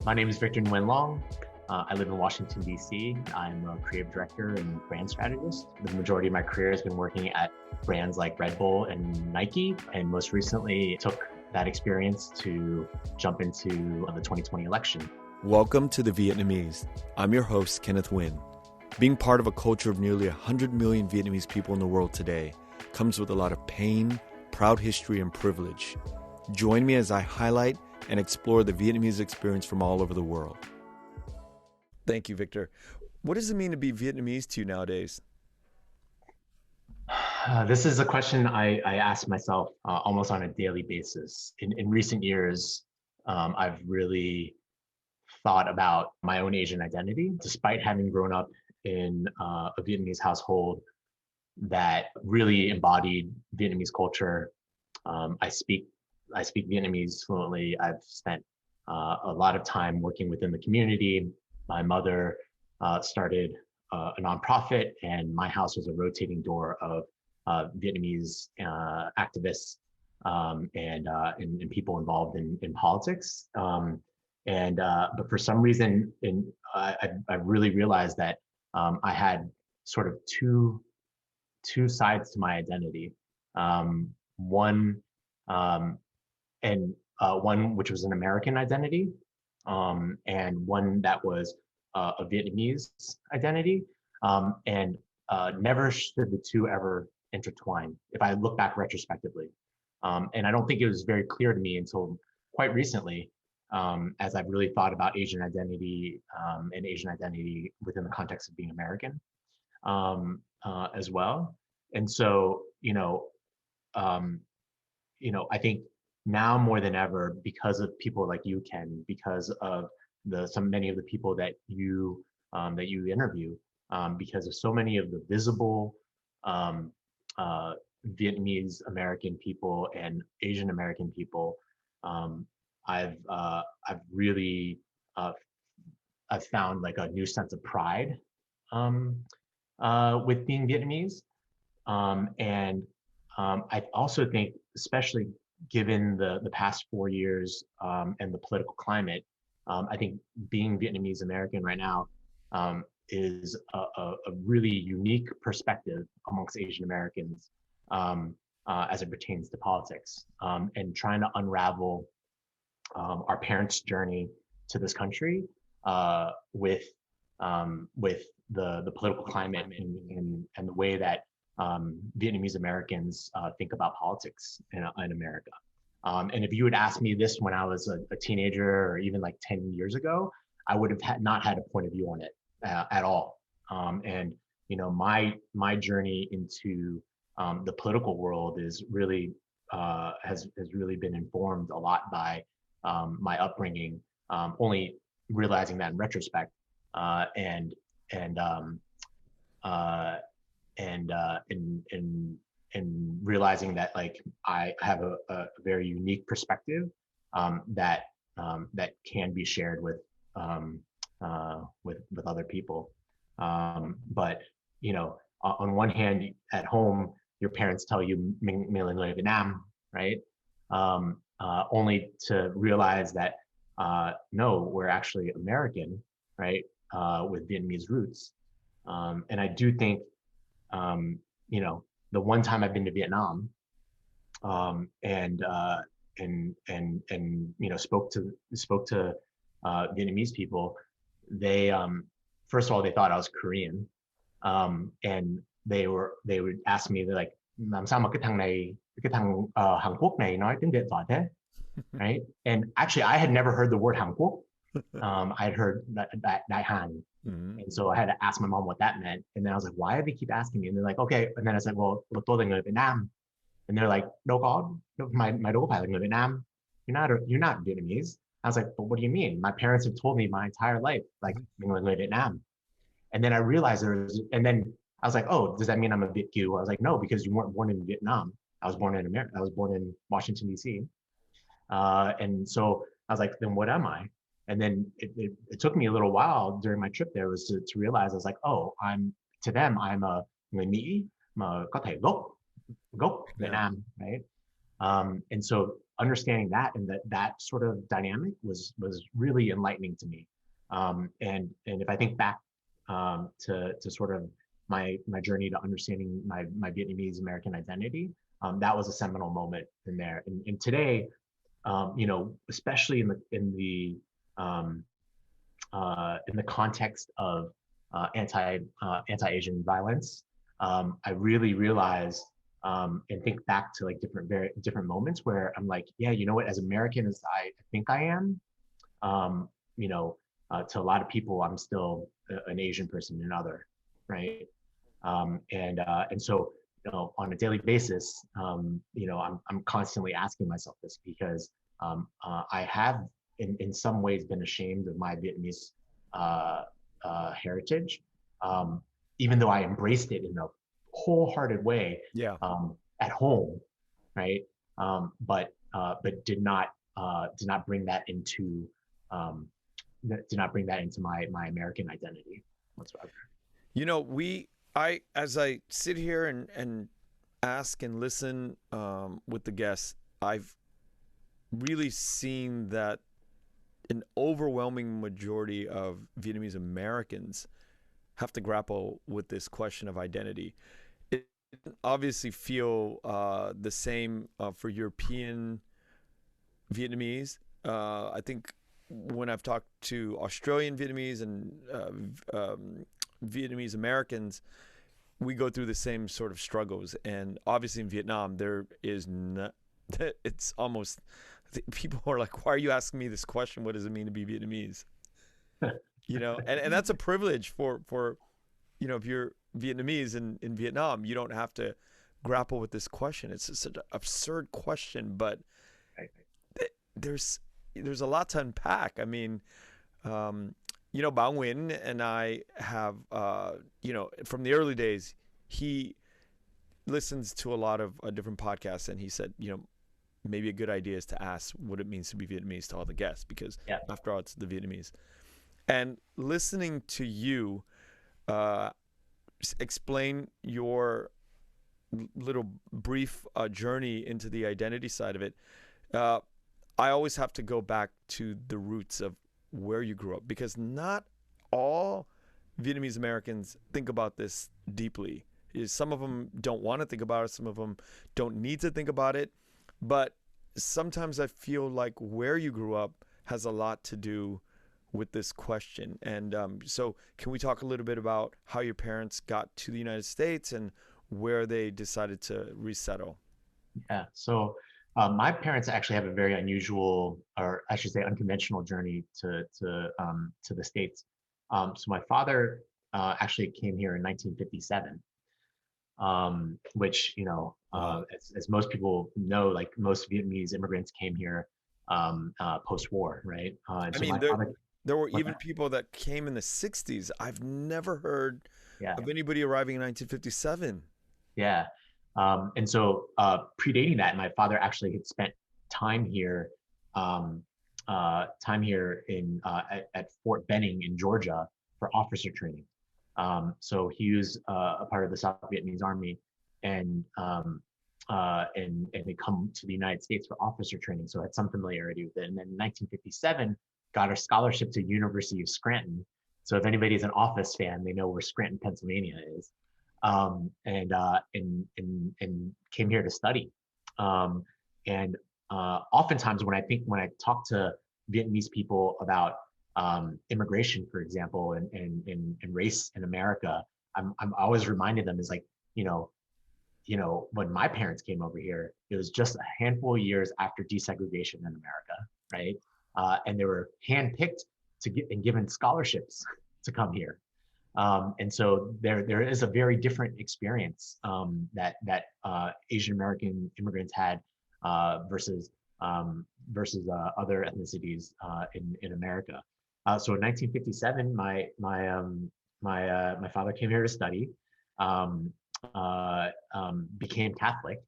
My name is Victor Nguyen-Long. I live in Washington, D.C. I'm a creative director and brand strategist. The majority of my career has been working at brands like Red Bull and Nike, and most recently took that experience to jump into the 2020 election. Welcome to The Vietnamese. I'm your host, Kenneth Nguyen. Being part of a culture of nearly 100 million Vietnamese people in the world today comes with a lot of pain, proud history, and privilege. Join me as I highlight and explore the Vietnamese experience from all over the world. Thank you, Victor. What does it mean to be Vietnamese to you nowadays? This is a question I ask myself almost on a daily basis. In recent years, I've really thought about my own Asian identity, despite having grown up in a Vietnamese household that really embodied Vietnamese culture. I speak Vietnamese fluently. I've spent a lot of time working within the community. My mother started a nonprofit, and my house was a rotating door of Vietnamese activists and people involved in politics. But for some reason, I really realized that I had sort of two sides to my identity. One which was an American identity, and one that was a Vietnamese identity, and never should the two ever intertwine, if I look back retrospectively. And I don't think it was very clear to me until quite recently, as I've really thought about Asian identity and Asian identity within the context of being American as well. And so, I think now more than ever, because of people like you, Ken, because of many of the people that you interview, because of so many of the visible Vietnamese American people and Asian American people, I've really I've found like a new sense of pride with being Vietnamese, I also think, especially given the past 4 years and the political climate, I think being Vietnamese American right now is a really unique perspective amongst Asian Americans as it pertains to politics, and trying to unravel our parents' journey to this country with the political climate and the way that Vietnamese Americans think about politics in America. And if you had asked me this when I was a teenager or even like 10 years ago, I would have not had a point of view on it at all. My journey into the political world is really has really been informed a lot by my upbringing. Only realizing that in retrospect, and realizing that like I have a very unique perspective that can be shared with other people. But on one hand, at home, your parents tell you "Mình là người Việt Nam," right? Only to realize that no, we're actually American, right? With Vietnamese roots. And I do think, the one time I've been to Vietnam, and spoke to Vietnamese people, they first of all, they thought I was Korean, and they would ask me, they're like, làm sao mà cái thằng Hàn Quốc này nói tiếng Việt giỏi thế, right? And actually, I had never heard the word Hàn Quốc. I had heard Đại Hàn. Mm-hmm. And so I had to ask my mom what that meant. And then I was like, why do they keep asking me? And they're like, okay. And then I said, well, tôi là người Việt Nam. And they're like, mày đâu có phải là người Việt Nam. You're not Vietnamese. I was like, but what do you mean? My parents have told me my entire life, like, mình là người Việt Nam. And then I realized and then I was like, oh, does that mean I'm a Viet Kieu? I was like, no, because you weren't born in Vietnam. I was born in America. I was born in Washington, D.C. And so I was like, then what am I? And then it took me a little while during my trip there was to realize, I was like, oh, I'm a người Mỹ mà có thể gốc Việt Nam, right? And so understanding that and that sort of dynamic was really enlightening to me. And if I think back to sort of my journey to understanding my Vietnamese American identity, that was a seminal moment in there. And today, especially in the context of anti-Asian violence, I really realized and think back to like different moments where I'm like, yeah, you know what? As American as I think I am, um, to a lot of people, I'm still an Asian person and other, right? And so on a daily basis, I'm constantly asking myself this because I have in some ways been ashamed of my Vietnamese heritage, even though I embraced it in a wholehearted way Yeah. at home, right? But did not bring that into my American identity whatsoever. As I sit here and ask and listen with the guests, I've really seen that an overwhelming majority of Vietnamese Americans have to grapple with this question of identity. It obviously feel the same for European Vietnamese. I think when I've talked to Australian Vietnamese and Vietnamese Americans, we go through the same sort of struggles. And obviously in Vietnam, there is not, it's almost, people are like, why are you asking me this question? What does it mean to be Vietnamese? And that's a privilege for if you're Vietnamese in Vietnam, you don't have to grapple with this question. It's just an absurd question, but there's a lot to unpack. I mean, Bao Nguyen and I have, from the early days, he listens to a lot of different podcasts, and he said, maybe a good idea is to ask what it means to be Vietnamese to all the guests, because after all, it's the Vietnamese. And listening to you explain your little brief journey into the identity side of it, I always have to go back to the roots of where you grew up, because not all Vietnamese Americans think about this deeply. Some of them don't want to think about it. Some of them don't need to think about it. But sometimes I feel like where you grew up has a lot to do with this question. And so can we talk a little bit about how your parents got to the United States and where they decided to resettle? Yeah. So my parents actually have a very unusual, or I should say unconventional journey to the States. So my father actually came here in 1957. Which, Wow. as most people know, like most Vietnamese immigrants came here post-war, right? And I so mean, my there father, there were what, even people that came in the 60s. I've never heard yeah, of anybody arriving in 1957. yeah. And so predating that, my father actually had spent time here, in at Fort Benning in Georgia for officer training. So he was a part of the South Vietnamese Army, and they come to the United States for officer training. So I had some familiarity with it. And then in 1957, got a scholarship to University of Scranton. So if anybody's an Office fan, they know where Scranton, Pennsylvania is. And came here to study. And oftentimes when I talk to Vietnamese people about immigration, for example, and race in America, I'm always reminding them is like, when my parents came over here, it was just a handful of years after desegregation in America, right? And they were handpicked to get and given scholarships to come here. And so there is a very different experience that Asian American immigrants had versus other ethnicities in America. So in 1957, my father came here to study, became Catholic,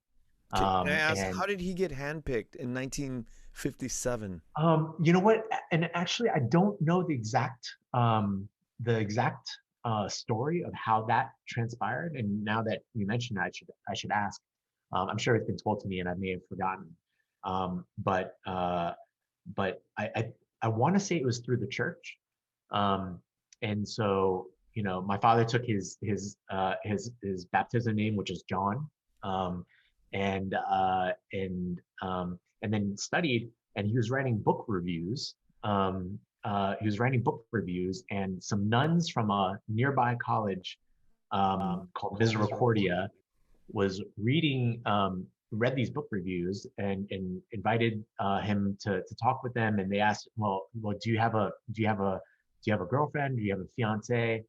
Can I ask, and how did he get handpicked in 1957? you know what? And actually, I don't know the exact story of how that transpired. And now that you mentioned, I should ask. I'm sure it's been told to me, and I may have forgotten. But I want to say it was through the church. Um, and so, my father took his baptism name, which is John, um, and then studied, and he was writing book reviews. And some nuns from a nearby college called Misericordia was read these book reviews and invited him to talk with them. And they asked, well, do you have a girlfriend? Do you have a fiance?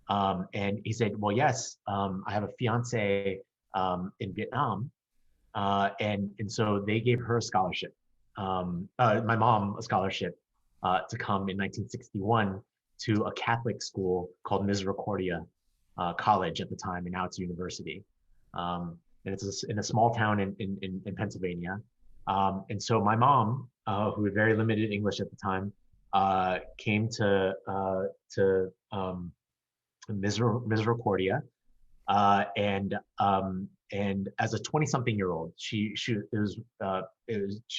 And he said, well, yes, I have a fiance in Vietnam. And so they gave her a scholarship, my mom a scholarship to come in 1961 to a Catholic school called Misericordia College at the time, and now it's a university. And it's in a small town in Pennsylvania. And so my mom, who had very limited English at the time, came to Misericordia, and as a 20-something-year-old, she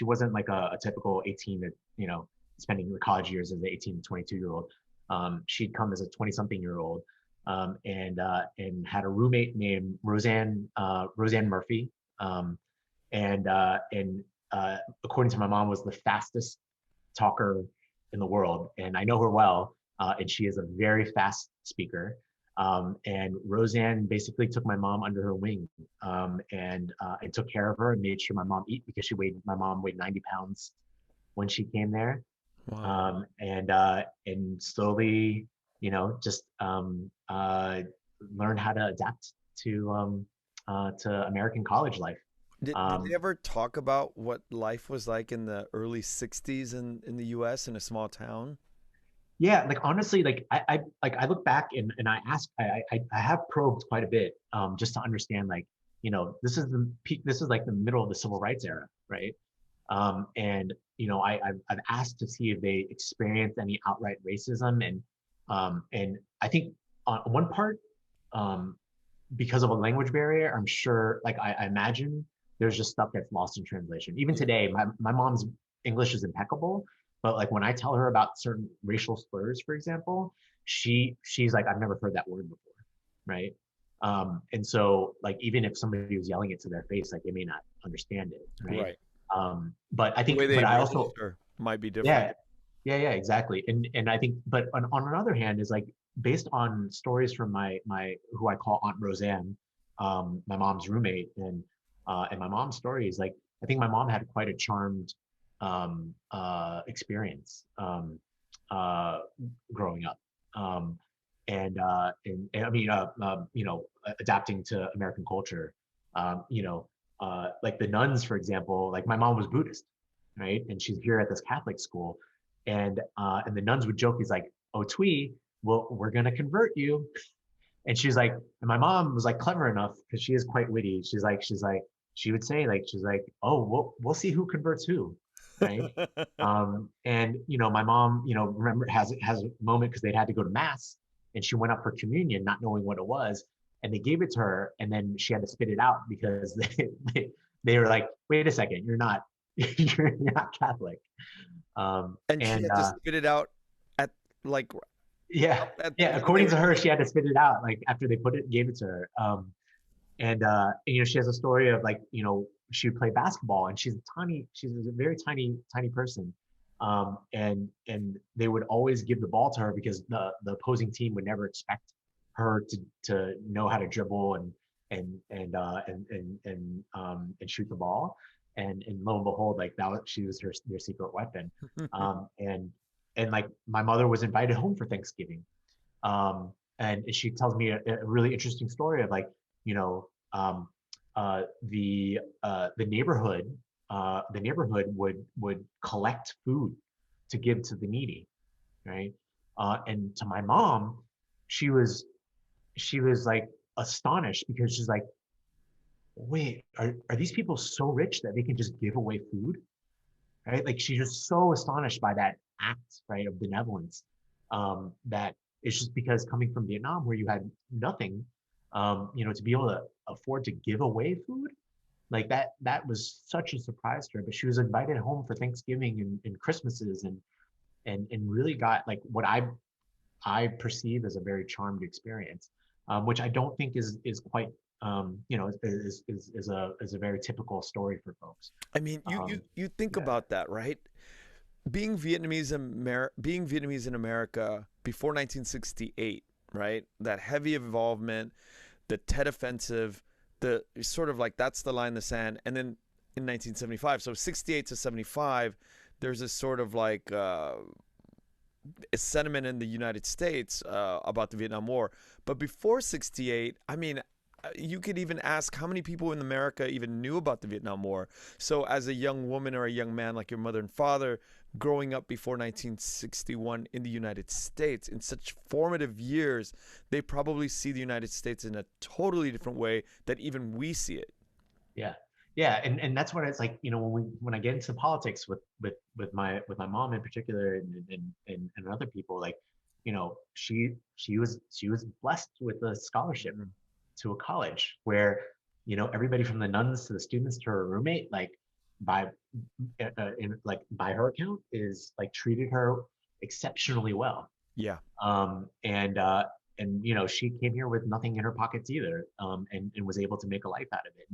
wasn't like a typical 18 to spending the college years as an 18 to 22-year-old. She'd come as a 20-something-year-old, and had a roommate named Roseanne Murphy, and according to my mom, was the fastest talker in the world, and I know her well, and she is a very fast speaker. And Roseanne basically took my mom under her wing, and took care of her and made sure my mom ate, because my mom weighed 90 pounds when she came there. Wow. And slowly, just learn how to adapt to American college life. Did they ever talk about what life was like in the early 60s in the US in a small town? Yeah, like honestly, like I look back and I ask, I have probed quite a bit, just to understand, like, this is the peak, this is like the middle of the civil rights era, right? And I've asked to see if they experienced any outright racism, and I think on one part, um, because of a language barrier, I'm sure, like I imagine there's just stuff that's lost in translation. Even Yeah. today, my mom's English is impeccable, but like when I tell her about certain racial slurs, for example, she's like, I've never heard that word before, right? And so, like, even if somebody was yelling it to their face, like, they may not understand it, right? Right. The way they But I also, register might be different. yeah, yeah, exactly. And I think, but on another hand, is like, based on stories from my who I call Aunt Roseanne, my mom's roommate, and my mom's stories, like, I think my mom had quite a charmed experience, growing up, and I mean, adapting to American culture. Like the nuns, for example. Like, my mom was Buddhist, right? And she's here at this Catholic school, and the nuns would joke, he's like, "Oh, Twee, well, we're gonna convert you." And she's like, and my mom was like clever enough, because she is quite witty. She would say, like, she's like, "Oh, we'll see who converts who," right? And my mom, remember, has a moment, because they'd had to go to mass, and she went up for communion, not knowing what it was, and they gave it to her, and then she had to spit it out, because they were like, "Wait a second, you're not you're not Catholic." And she And had to spit it out at like Yeah, at the yeah. beginning. According to her, she had to spit it out, like, after they gave it to her. And she has a story of, like, she would play basketball, and she's a very tiny person. And they would always give the ball to her, because the opposing team would never expect her to know how to dribble and shoot the ball. And lo and behold, like, she was their secret weapon. And like, my mother was invited home for Thanksgiving, and she tells me a really interesting story of, like, you know um, the neighborhood would collect food to give to the needy, right? And to my mom, she was like astonished, because she's like, wait, are these people so rich that they can just give away food, right? Like, she's just so astonished by that act, right, of benevolence. That it's just because, coming from Vietnam, where you had nothing, to be able to afford to give away food, like that was such a surprise to her. But she was invited home for Thanksgiving and Christmases, and really got like what I perceive as a very charmed experience, which I don't think is quite is a very typical story for folks. I mean, you think Yeah, about that, right? Being Vietnamese in America before 1968, right? That heavy involvement, the Tet Offensive, the sort of like that's the line in the sand, and then in 1975, so 68 to 75, there's this sort of like sentiment in the United States about the Vietnam War. But before 68, I mean, you could even ask how many people in America even knew about the Vietnam War. So, as a young woman or a young man like your mother and father, growing up before 1961 in the United States in such formative years, they probably see the United States in a totally different way that even we see it. yeah, yeah, and that's what it's like. When I get into politics with my mom in particular, and other people, like, she was blessed with a scholarship Mm. to a college where everybody from the nuns to the students to her roommate, like by by her account, is like treated her exceptionally well. Yeah. And she came here with nothing in her pockets either, and was able to make a life out of it.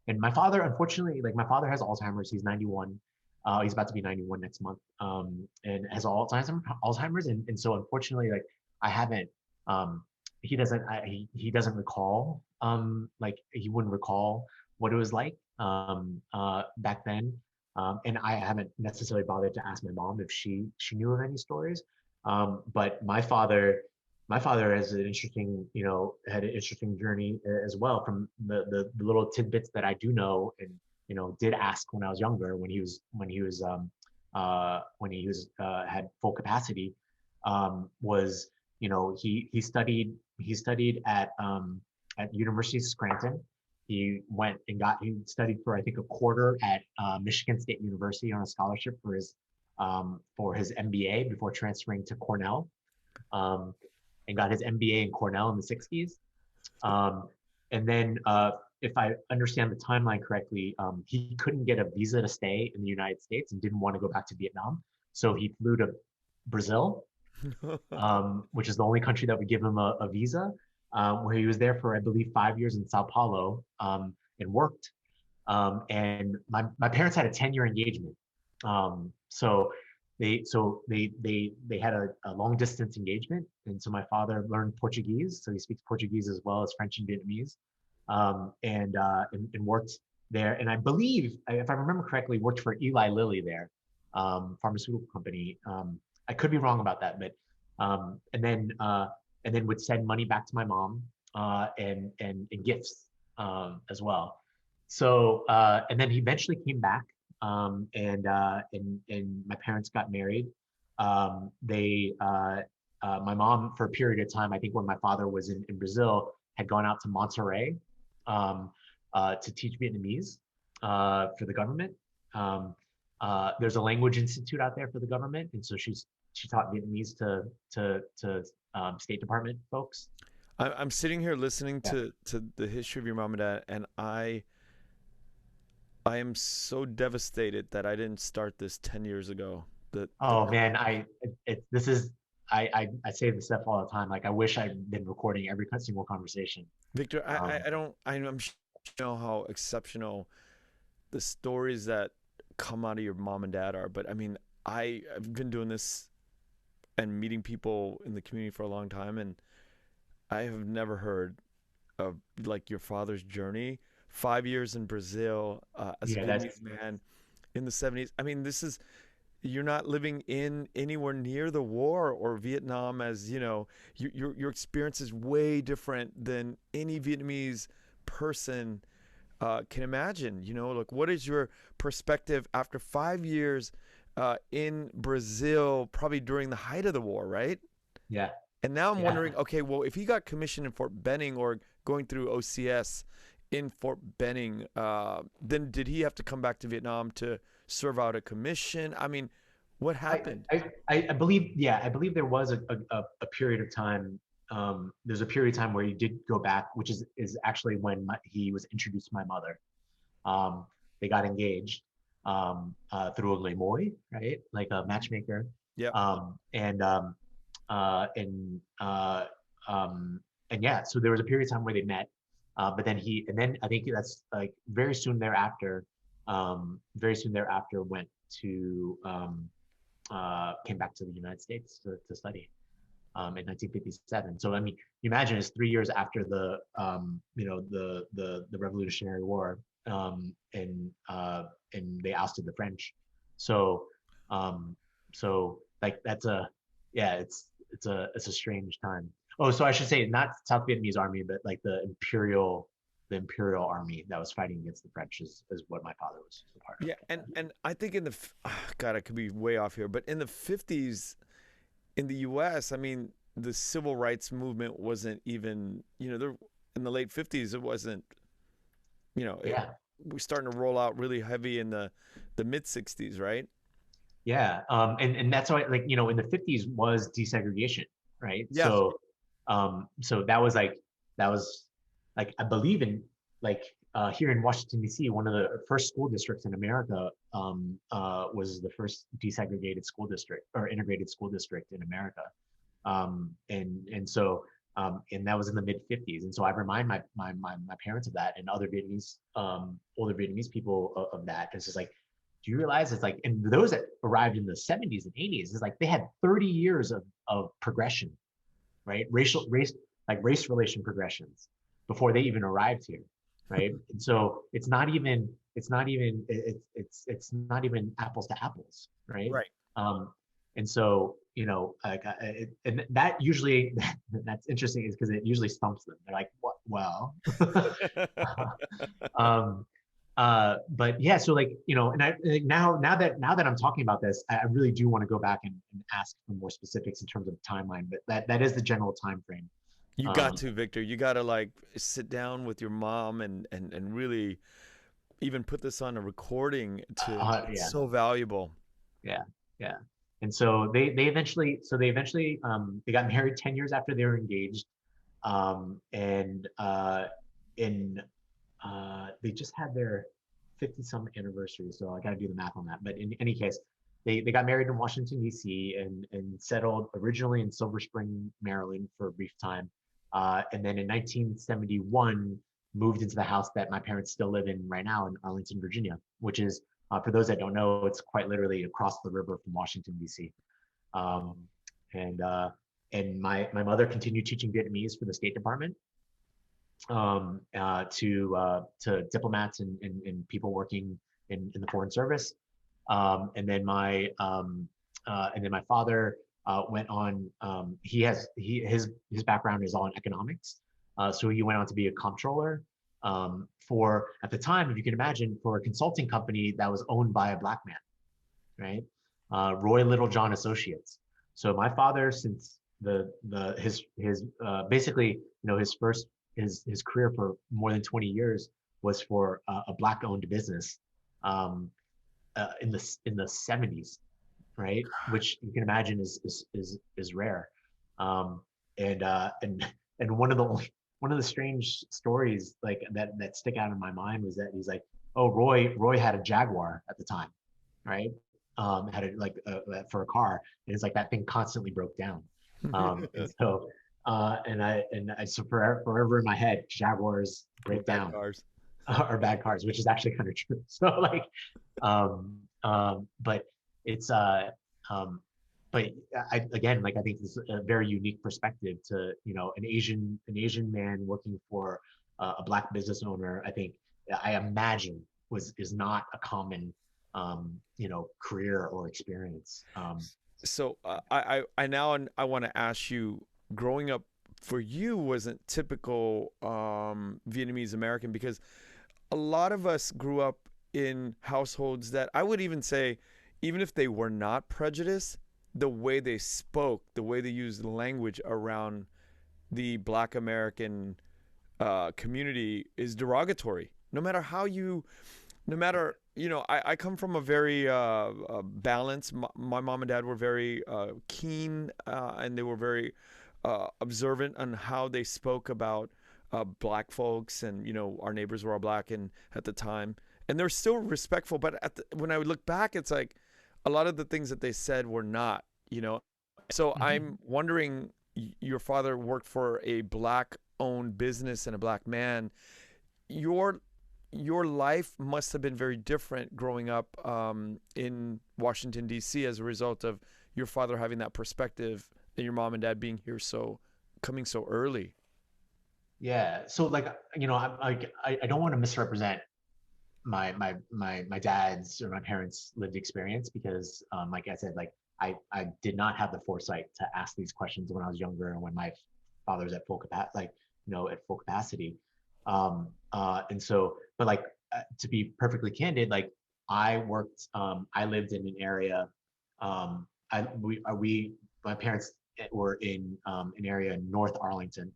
And my father, unfortunately, like, my father has Alzheimer's. He's 91. He's about to be 91 next month, and has Alzheimer's. And so unfortunately, like, I haven't, he doesn't recall, like, he wouldn't recall what it was like back then. And I haven't necessarily bothered to ask my mom if she knew of any stories. But my father has had an interesting journey as well, from the little tidbits that I do know, and did ask when I was younger, when he was had full capacity, was, he studied at University of Scranton. He studied for, I think, a quarter at Michigan State University on a scholarship for his MBA before transferring to Cornell, um, and got his MBA in Cornell in the 60s. Um, and then, if I understand the timeline correctly, he couldn't get a visa to stay in the United States and didn't want to go back to Vietnam. So he flew to Brazil, which is the only country that would give him a visa, where he was there for, I believe, 5 years in Sao Paulo, and worked. And my parents had a 10-year engagement. So they had a long distance engagement, and so my father learned Portuguese, so he speaks Portuguese as well as French and Vietnamese, and worked there. And I believe, if I remember correctly, worked for Eli Lilly there, pharmaceutical company. I could be wrong about that, but and then would send money back to my mom, and gifts, as well. So, and then he eventually came back, and my parents got married. My mom, for a period of time, I think when my father was in Brazil, had gone out to Monterrey, to teach Vietnamese, for the government. There's a language institute out there for the government, and so she taught Vietnamese to State Department folks. I'm sitting here listening Yeah. to the history of your mom and dad, and I am so devastated that I didn't start this 10 years ago. The Oh man, this is I say this stuff all the time. Like, I wish I'd been recording every single conversation. Victor, Um, I don't, I'm sure you know how exceptional the stories that come out of your mom and dad are, but I mean, I've been doing this and meeting people in the community for a long time, and I have never heard of like your father's journey. 5 years in Brazil as a yeah, that's Vietnamese man in the 70s. I mean, this is you're not living in anywhere near the war or Vietnam, as you know, your experience is way different than any Vietnamese person can imagine. You know, like what is your perspective after 5 years in Brazil, probably during the height of the war, right? yeah, And now I'm yeah. wondering, okay, well, if he got commissioned in Fort Benning or going through OCS in Fort Benning, then did he have to come back to Vietnam to serve out a commission? I mean, what I, happened? I believe, yeah, I believe there was a period of time. There's a period of time where he did go back, which is actually when he was introduced to my mother. They got engaged through a lemoy, right? Like a matchmaker. Yep. Um, and um, uh, and uh, and yeah, so there was a period of time where they met, but then I think that's like very soon thereafter went to came back to the United States to study in 1957. So I mean, you imagine it's 3 years after the Revolutionary War, and they ousted the French. So um, so like that's a yeah, it's a strange time. Oh, so I should say not South Vietnamese army, but like the imperial army that was fighting against the French is what my father was a part of. Yeah, and I think God, I could be way off here, but in the 50s in the U.S., I mean, the civil rights movement wasn't even, there in the late 50s. It wasn't, you know, it, Yeah. we're starting to roll out really heavy in the mid 60s, right? Yeah, and that's why, like, in the 50s was desegregation, right? Yeah. So that was like I believe in like here in Washington D.C., one of the first school districts in America was the first desegregated school district or integrated school district in America, and that was in the mid 50s, and so I remind my parents of that and other Vietnamese older Vietnamese people of that. It's just like, do you realize it's like, and those that arrived in the 70s and 80s, it's like they had 30 years of progression, right? Race relation progressions before they even arrived here, right? And so it's not even apples to apples, right? Right. Um, and so and that usually that's interesting is because it usually stumps them. They're like, what? Well, um, but yeah, so like, and I like now that I'm talking about this, I really do want to go back and ask for more specifics in terms of timeline, but that is the general time frame. You got Um, to, Victor. You got to like sit down with your mom and really even put this on a recording to it's yeah, so valuable. yeah, yeah. And so they eventually they got married 10 years after they were engaged. And in they just had their 50 some anniversary, so I got to do the math on that. But in any case, they got married in Washington D.C. and settled originally in Silver Spring, Maryland for a brief time, and then in 1971 moved into the house that my parents still live in right now in Arlington, Virginia, which is for those that don't know, it's quite literally across the river from Washington D.C. Um, and my mother continued teaching Vietnamese for the State Department to diplomats and people working in the foreign service. And then my father went on. His background is all in economics, so he went on to be a comptroller for, at the time, if you can imagine, for a consulting company that was owned by a black man, right? Roy Littlejohn Associates. So my father, since his basically, his career for more than 20 years was for a black owned business um, in the 70s, right? Which you can imagine is rare. Um, and one of the strange stories like that stick out in my mind was that he's like, oh, Roy had a Jaguar at the time, right? Had it like for a car, and it's like that thing constantly broke down. And so so forever in my head, Jaguars We're break bad down cars. are bad cars, which is actually kind of true. So like, but it's but again, like I think this is a very unique perspective to an Asian man working for a black business owner. I imagine is not a common career or experience. So I want to ask you, growing up for you wasn't typical Vietnamese American, because a lot of us grew up in households that I would even say, even if they were not prejudiced, the way they spoke, the way they used language around the Black American community is derogatory. No matter how you, no matter, I come from a very balanced. My mom and dad were very keen, and they were very observant on how they spoke about black folks, and our neighbors were all black and at the time, and they're still respectful. But when I would look back, it's like a lot of the things that they said were not, you know. So I'm wondering, your father worked for a black-owned business and a black man. Your your life must have been very different growing up in Washington D.C. as a result of your father having that perspective and your mom and dad being here coming so early. Yeah. So like, I don't want to misrepresent my dad's or my parents' lived experience because, like I said, like I did not have the foresight to ask these questions when I was younger and when my father was at full capacity, like at full capacity. And so, but like to be perfectly candid, like I lived in an area. We my parents were in an area in North Arlington,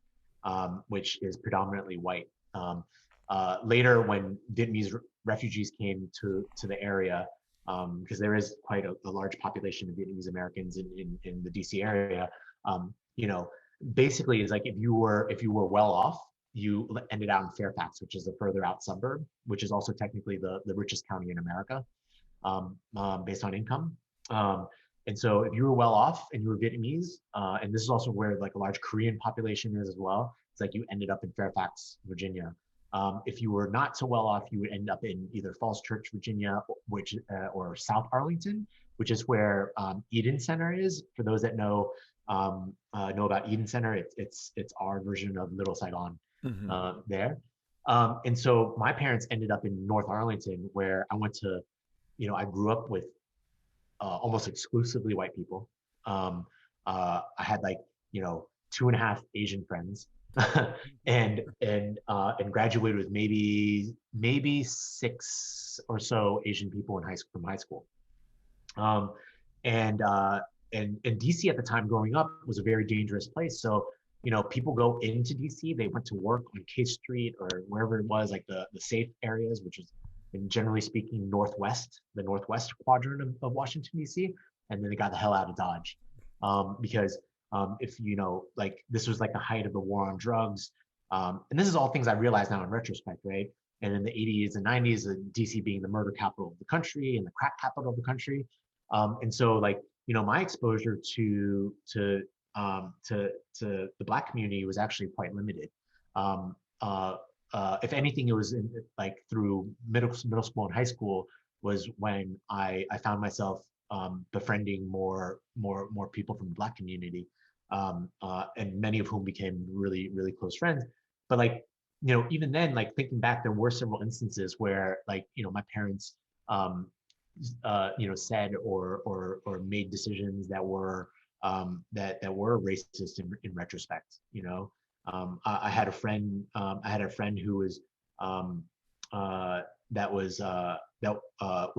which is predominantly white. Later, when Vietnamese refugees came to the area, because there is quite a large population of Vietnamese-Americans in the DC area, you know, basically is like if you were well off, you ended out in Fairfax, which is a further out suburb, which is also technically the richest county in America, based on income. And so if you were well off and you were Vietnamese, and this is also where like a large Korean population is as well, it's like you ended up in Fairfax, Virginia. If you were not so well off, you would end up in either Falls Church, Virginia, or South Arlington, which is where Eden Center is. For those that know about Eden Center, it's our version of Little Saigon Mm-hmm. there. And so my parents ended up in North Arlington, where I went to, I grew up with almost exclusively white people. I had like, two and a half Asian friends, and graduated with maybe six or so Asian people in high school from high school. Um, and and DC at the time growing up was a very dangerous place. So people go into DC, they went to work on K Street or wherever it was, like the safe areas, which is, and generally speaking, the northwest quadrant of Washington D.C., and then they got the hell out of Dodge, because if like this was like the height of the war on drugs, and this is all things I realize now in retrospect, right? And in the 80s and 90s, D.C. being the murder capital of the country and the crack capital of the country, and so like my exposure to the Black community was actually quite limited. Um, if anything, it was like through middle school and high school was when I found myself befriending more people from the Black community, and many of whom became really really close friends. But like even then, like thinking back, there were several instances where like my parents um, said or made decisions that were that were racist in retrospect. I had a friend. I had a friend who was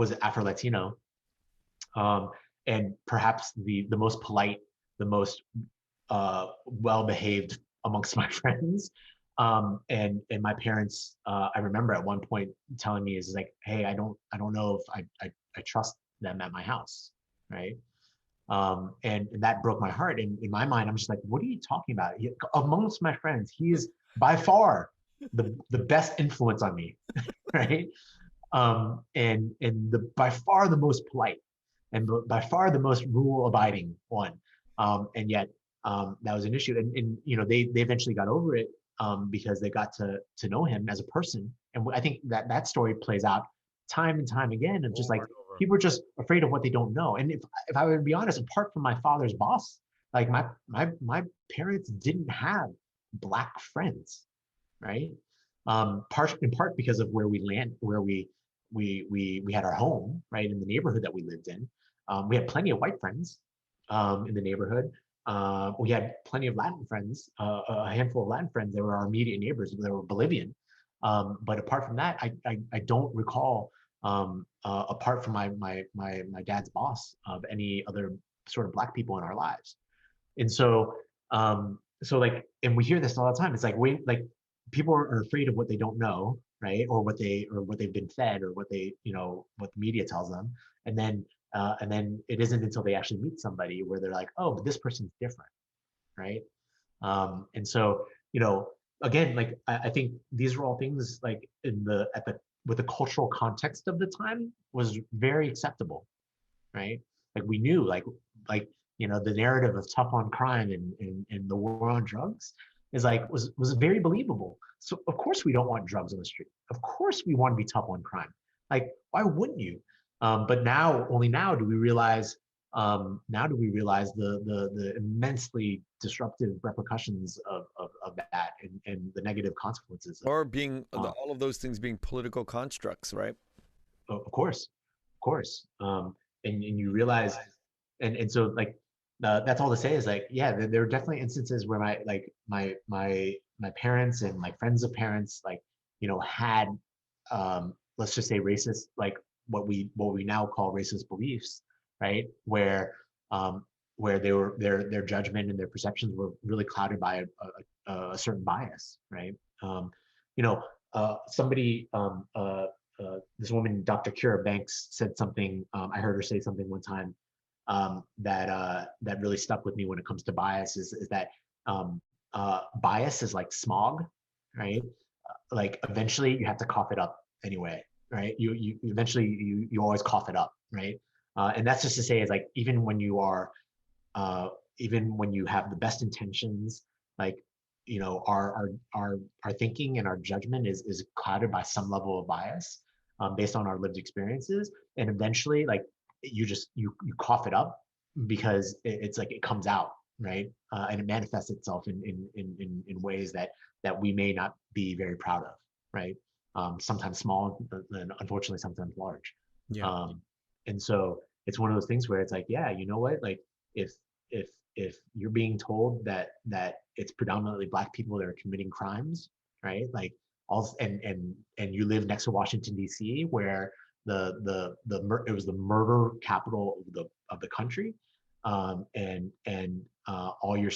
was Afro Latino, and perhaps the most polite, the most well behaved amongst my friends. And my parents, I remember at one point telling me is like, hey, I don't know if I trust them at my house, right? And that broke my heart. And in my mind, I'm just like, what are you talking about? Amongst my friends, he is by far the best influence on me, right? And the by far the most polite, and by far the most rule abiding one. And yet that was an issue. And they eventually got over it, because they got to know him as a person. And I think that story plays out time and time again of just like people are just afraid of what they don't know. And if I would be honest, apart from my father's boss, like my parents didn't have Black friends, right? In part because of where we had our home, right, in the neighborhood that we lived in. We had plenty of white friends in the neighborhood. We had plenty of Latin friends, a handful of Latin friends that were our immediate neighbors. They were Bolivian. But apart from that, I don't recall, apart from my dad's boss, of any other sort of Black people in our lives. And so like, and we hear this all the time. It's like people are afraid of what they don't know, right? Or what they've been fed, or what what the media tells them. And then it isn't until they actually meet somebody where they're like, oh, but this person's different, right? And so again, like I think these are all things like at with the cultural context of the time was very acceptable, right? Like we knew, like the narrative of tough on crime and the war on drugs is like was very believable. So of course we don't want drugs on the street. Of course we want to be tough on crime. Like why wouldn't you? But now, only now do we realize the immensely disruptive repercussions of that and the negative consequences Or being uh, all of those things being political constructs, right? of course. And you realize, and so like that's all to say is like, yeah, there are definitely instances where my parents and like friends of parents like had let's just say racist, like what we now call racist beliefs, right? Where they were their judgment and their perceptions were really clouded by a certain bias, right? You know, somebody this woman, Dr. Kira Banks, said something. I heard her say something one time that really stuck with me when it comes to bias. Is that bias is like smog, right? Like eventually you have to cough it up anyway, right? You eventually you always cough it up, right? And that's just to say is like even when you have the best intentions, like our thinking and our judgment is clouded by some level of bias based on our lived experiences, and eventually like you cough it up because it's like it comes out, right? And it manifests itself in ways that we may not be very proud of, right? Sometimes small, and unfortunately sometimes large. Yeah. And so it's one of those things where it's like, yeah, you know what? Like if if if you're being told that it's predominantly Black people that are committing crimes, right? Like all and you live next to Washington D.C., where it was the murder capital of the country, and all you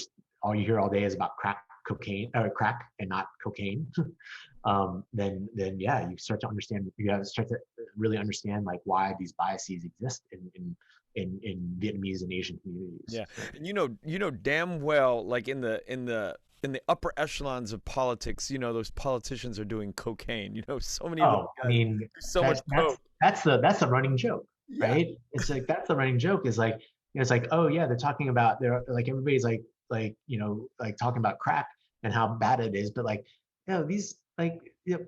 hear all day is about crack and not cocaine. Then yeah, you start to understand. You have to start to really understand like why these biases exist in Vietnamese and Asian communities. Yeah. So, And you know damn well, like in the upper echelons of politics, those politicians are doing cocaine. So many of those oh, I guys do mean, so much that's coke. that's that's the running joke, Yeah. right? It's like that's the running joke is like it's like, oh yeah, they're talking about they're like everybody's like talking about crack and how bad it is, but like these like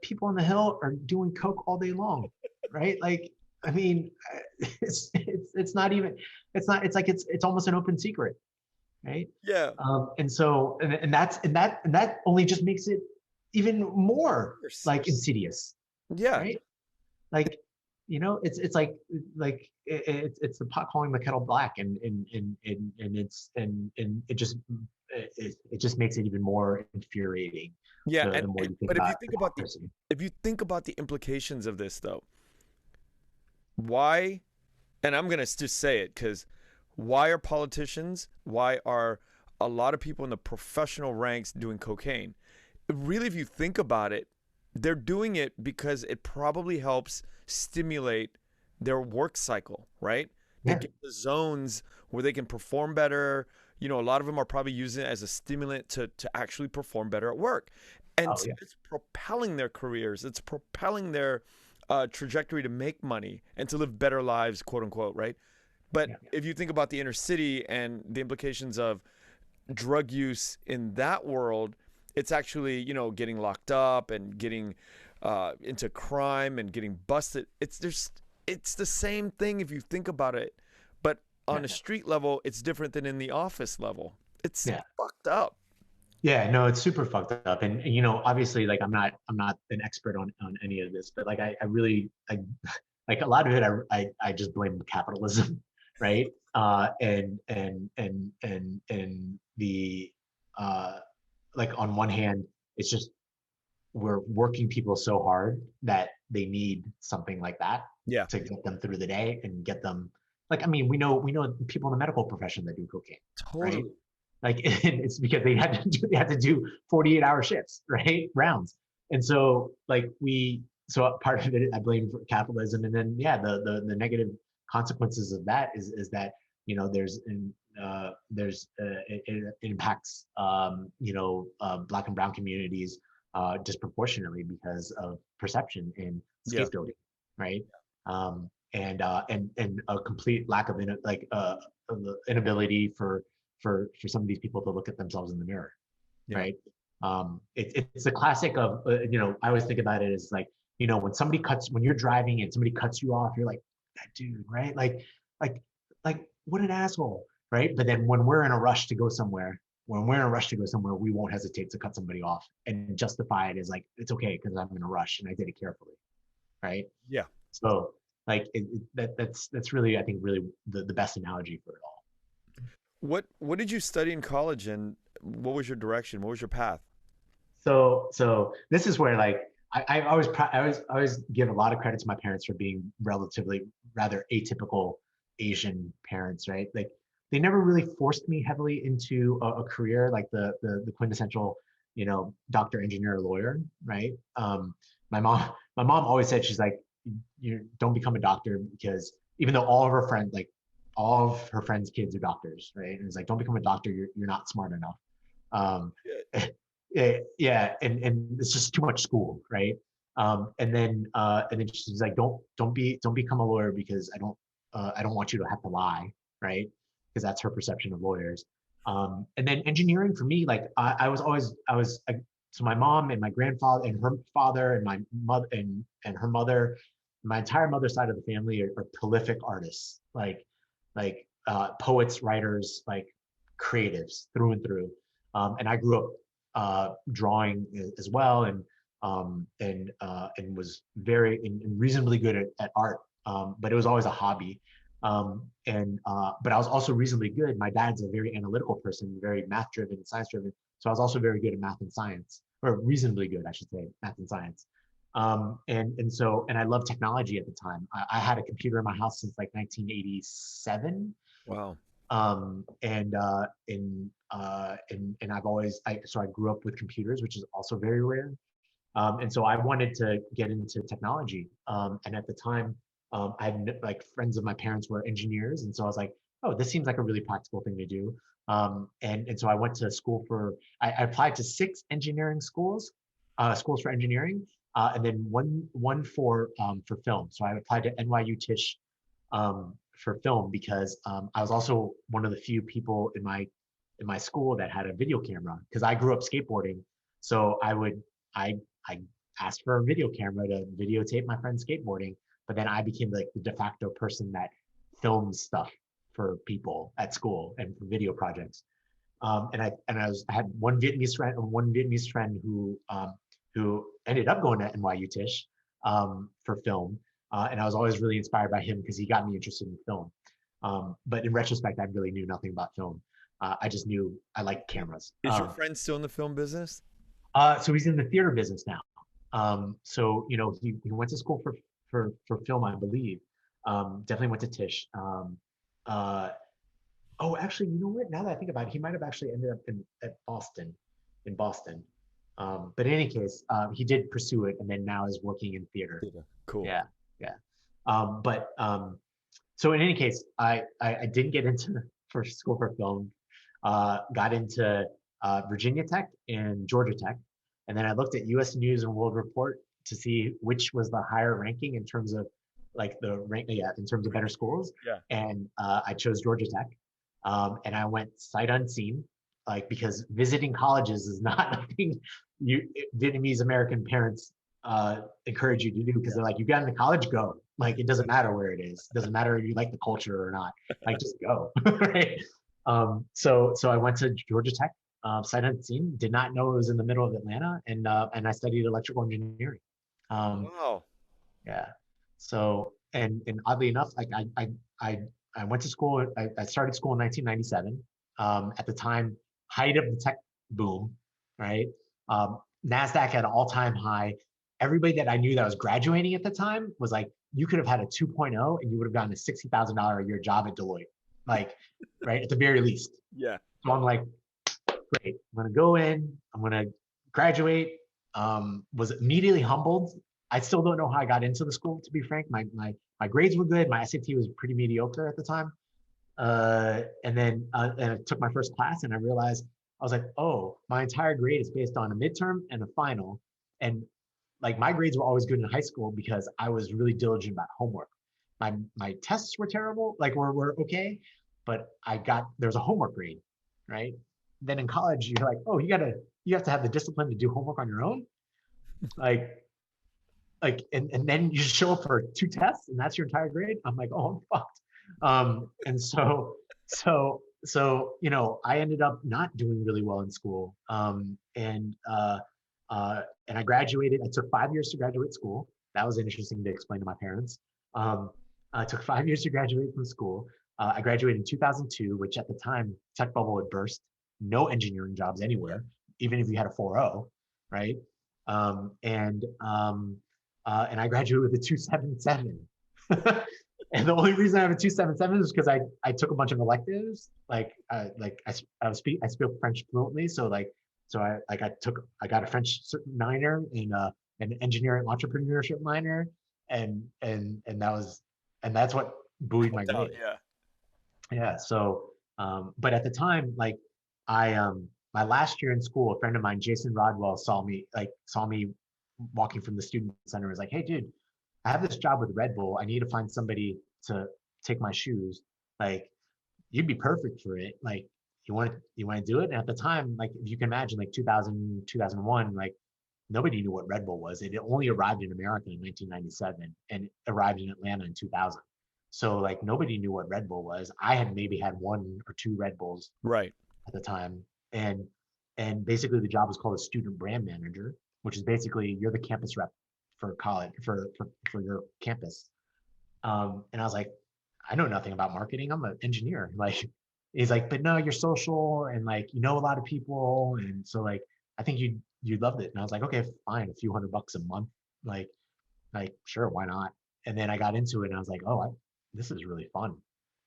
people on the hill are doing coke all day long, right? Like I mean, it's not even it's like it's almost an open secret, right? Yeah. And so and that only just makes it even Of more course. like insidious, Yeah. right? Like it's it's the pot calling the kettle black, and it just makes it even more infuriating Yeah. the more you think But if you about think about the hypocrisy. if you think about the implications of this, though, why? And I'm gonna just say it because why are politicians? Why are a lot of people in the professional ranks doing cocaine? Really, if you think about it, they're doing it because it probably helps stimulate their work cycle, right? They Yeah. get the zones where they can perform better. A lot of them are probably using it as a stimulant to actually perform better at work. And Oh so yeah. it's propelling their careers, it's propelling their trajectory to make money and to live better lives, quote unquote, right? But Yeah. if you think about the inner city and the implications of drug use in that world, it's actually, getting locked up and getting into crime and getting busted. It's the same thing if you think about it, but Yeah. on a street level, it's different than in the office level. It's Yeah. fucked up. Yeah, no, it's super fucked up. And obviously like I'm not an expert on any of this, but like I really like a lot of it I just blame capitalism, right? And the like on one hand, it's just we're working people so hard that they need something like that Yeah, to get them through the day and get them like I mean we know people in the medical profession that do cocaine, right? totally. Like it's because they had to do 48-hour shifts, right? Rounds. And so like so part of it I blame for capitalism, and then yeah, the negative consequences of that is that it impacts Black and brown communities disproportionately because of perception and Yeah. scapegoating, right? And a complete lack of of the inability for some of these people to look at themselves in the mirror, Yeah. right? It's a classic of I always think about it as like, when you're driving and somebody cuts you off, you're like, that dude, right? Like like what an asshole, right? But then when we're in a rush to go somewhere, we won't hesitate to cut somebody off and justify it as like, it's okay because I'm in a rush and I did it carefully, right? Yeah. So like that's really, I think, really the best analogy for it all. What did you study in college, and what was your direction? What was your path? So this is where like I always give a lot of credit to my parents for being relatively rather atypical Asian parents, right? Like they never really forced me heavily into a career like the quintessential, doctor, engineer, lawyer, right? My mom always said, she's like, you don't become a doctor, because even though all of her friends' kids are doctors, right? And it's like, don't become a doctor. You're not smart enough. Um, yeah, and it's just too much school, right? And then she's like, don't become a lawyer, because I don't want you to have to lie, right? Because that's her perception of lawyers. And then engineering for me, like so my mom and my grandfather and her father and my mother and her mother, my entire mother's side of the family are prolific artists, like poets, writers, like creatives through and through. And I grew up drawing as well, and was very and reasonably good at art, but it was always a hobby. But I was also reasonably good. My dad's a very analytical person, very math driven, science driven. So I was also very good at math and science, or reasonably good, I should say, math and science. And I loved technology at the time. I had a computer in my house since like 1987. Wow. And I grew up with computers, which is also very rare. And so I wanted to get into technology. And at the time, I had like friends of my parents were engineers, and so I was like, oh, this seems like a really practical thing to do. And so I went to school I applied to 6 engineering schools for engineering, and then one for film. So I applied to NYU Tisch for film, because I was also one of the few people in my school that had a video camera, because I grew up skateboarding. So I asked for a video camera to videotape my friends skateboarding, but then I became like the de facto person that films stuff for people at school and for video projects. I had one Vietnamese friend who ended up going to NYU Tisch for film. And I was always really inspired by him because he got me interested in film. But in retrospect, I really knew nothing about film. I just knew I liked cameras. Is your friend still in the film business? So he's in the theater business now. So he went to school for film, I believe. Definitely went to Tisch. Oh, actually, you know what? Now that I think about it, he might have actually ended up in Boston. But in any case, he did pursue it, and then now is working in theater. Cool. Yeah, yeah. So in any case, I didn't get into for school for film. Got into Virginia Tech and Georgia Tech, and then I looked at U.S. News and World Report to see which was the higher ranking in terms of in terms of better schools. Yeah. And I chose Georgia Tech, and I went sight unseen, like, because visiting colleges is not something Vietnamese-American parents encourage you to do, because they're like, you got into college, go. Like, it doesn't matter where it is. It doesn't matter if you like the culture or not. Like, just go. Right. So I went to Georgia Tech, sight unseen, did not know it was in the middle of Atlanta, and I studied electrical engineering. Wow. Yeah. So and oddly enough, like I went to school. I started school in 1997. At the time, height of the tech boom, right? NASDAQ had an all-time high. Everybody that I knew that was graduating at the time was like, you could have had a 2.0 and you would have gotten a $60,000 a year job at Deloitte, like, right, at the very least. Yeah. So I'm like, great, I'm gonna go in, I'm gonna graduate. Was immediately humbled. I still don't know how I got into the school, to be frank. My grades were good. My SAT was pretty mediocre at the time. And I took my first class, and I realized I was like, oh, my entire grade is based on a midterm and a final. And like my grades were always good in high school because I was really diligent about homework. My tests were terrible, like were okay, but there was a homework grade, right? Then in college, you're like, oh, you have to have the discipline to do homework on your own. Like, and then you show up for two tests and that's your entire grade. I'm like, oh, I'm fucked. And so I ended up not doing really well in school. And I graduated. I took 5 years to graduate school. That was interesting to explain to my parents. I took 5 years to graduate from school. I graduated in 2002, which at the time tech bubble had burst. No engineering jobs anywhere, even if you had a 4.0, right? And I graduated with a 2.77. And the only reason I have a 2.77 is because I took a bunch of electives. I speak French fluently, so I got a French minor and an engineering entrepreneurship minor, and that's what buoyed my grade. Yeah. Yeah. So, but at the time, my last year in school, a friend of mine, Jason Rodwell, saw me walking from the student center. And was like, "Hey, dude, I have this job with Red Bull. I need to find somebody to take my shoes. Like, you'd be perfect for it. Like, you want to do it?" And at the time, like, if you can imagine, like 2000, 2001, like nobody knew what Red Bull was. It only arrived in America in 1997 and it arrived in Atlanta in 2000. So like nobody knew what Red Bull was. I had maybe had one or two Red Bulls Right. at the time. And basically the job was called a student brand manager, which is basically you're the campus rep for college for your campus. And I was like, I know nothing about marketing. I'm an engineer. Like, he's like, but no, you're social and like you know a lot of people, and so like I think you loved it. And I was like, okay, fine, a few $100 a month, like sure, why not? And then I got into it and I was like, oh, this is really fun.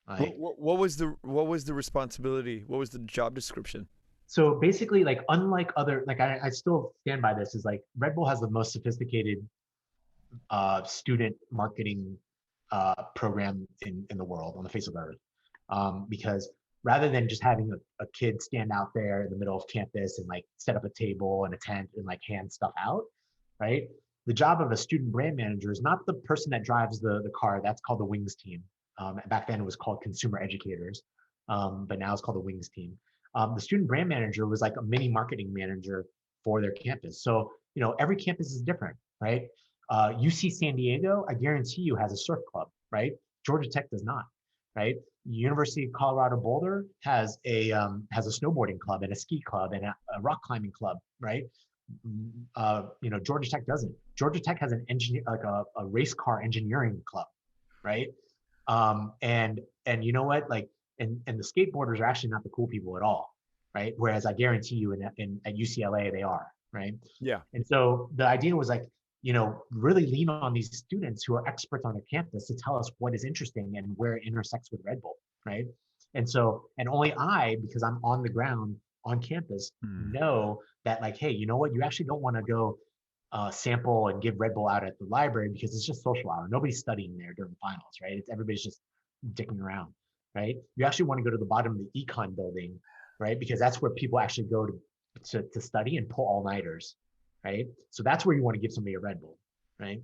Like, What was the responsibility? What was the job description? so basically, like unlike other, like I still stand by this, is like Red Bull has the most sophisticated student marketing program in the world, on the face of the earth. Because rather than just having a kid stand out there in the middle of campus and like set up a table and a tent and like hand stuff out, right? The job of a student brand manager is not the person that drives the car. That's called the wings team. Back then it was called consumer educators, but now it's called the wings team. The student brand manager was like a mini marketing manager for their campus. So, every campus is different, right? UC San Diego, I guarantee you, has a surf club, right? Georgia Tech does not, right? University of Colorado Boulder has a snowboarding club and a ski club and a rock climbing club, right? Georgia Tech doesn't. Georgia Tech has an engineer, like a race car engineering club, right? And you know what? Like, and the skateboarders are actually not the cool people at all, right? Whereas I guarantee you at UCLA they are, right? Yeah. And so the idea was like, really lean on these students who are experts on the campus to tell us what is interesting and where it intersects with Red Bull, right? And so, and only I, because I'm on the ground on campus, know that like, hey, you know what? You actually don't want to go sample and give Red Bull out at the library because it's just social hour. Nobody's studying there during finals, right? Everybody's just dicking around, right? You actually want to go to the bottom of the econ building, right? Because that's where people actually go to study and pull all-nighters, right? So that's where you want to give somebody a Red Bull, right?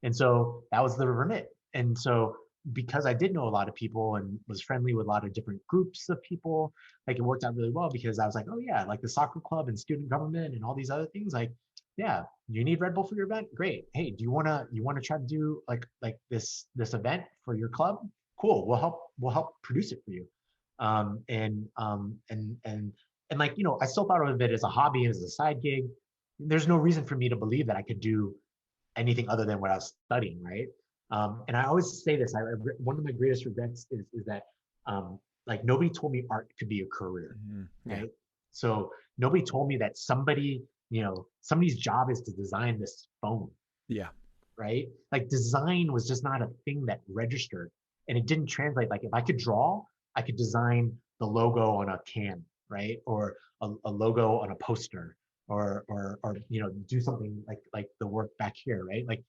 And so that was the remit. And so because I did know a lot of people and was friendly with a lot of different groups of people, like it worked out really well because I was like, oh yeah, like the soccer club and student government and all these other things, like, yeah, you need Red Bull for your event? Great. Hey, do you wanna try to do like this event for your club? Cool. We'll help produce it for you. And like, I still thought of it as a hobby and as a side gig. There's no reason for me to believe that I could do anything other than what I was studying, right? And I always say this, one of my greatest regrets is that like nobody told me art could be a career, right? Yeah. So nobody told me that somebody's job is to design this phone, Yeah. right? Like design was just not a thing that registered and it didn't translate. Like if I could draw, I could design the logo on a can, right? Or a logo on a poster or do something like the work back here, right? Like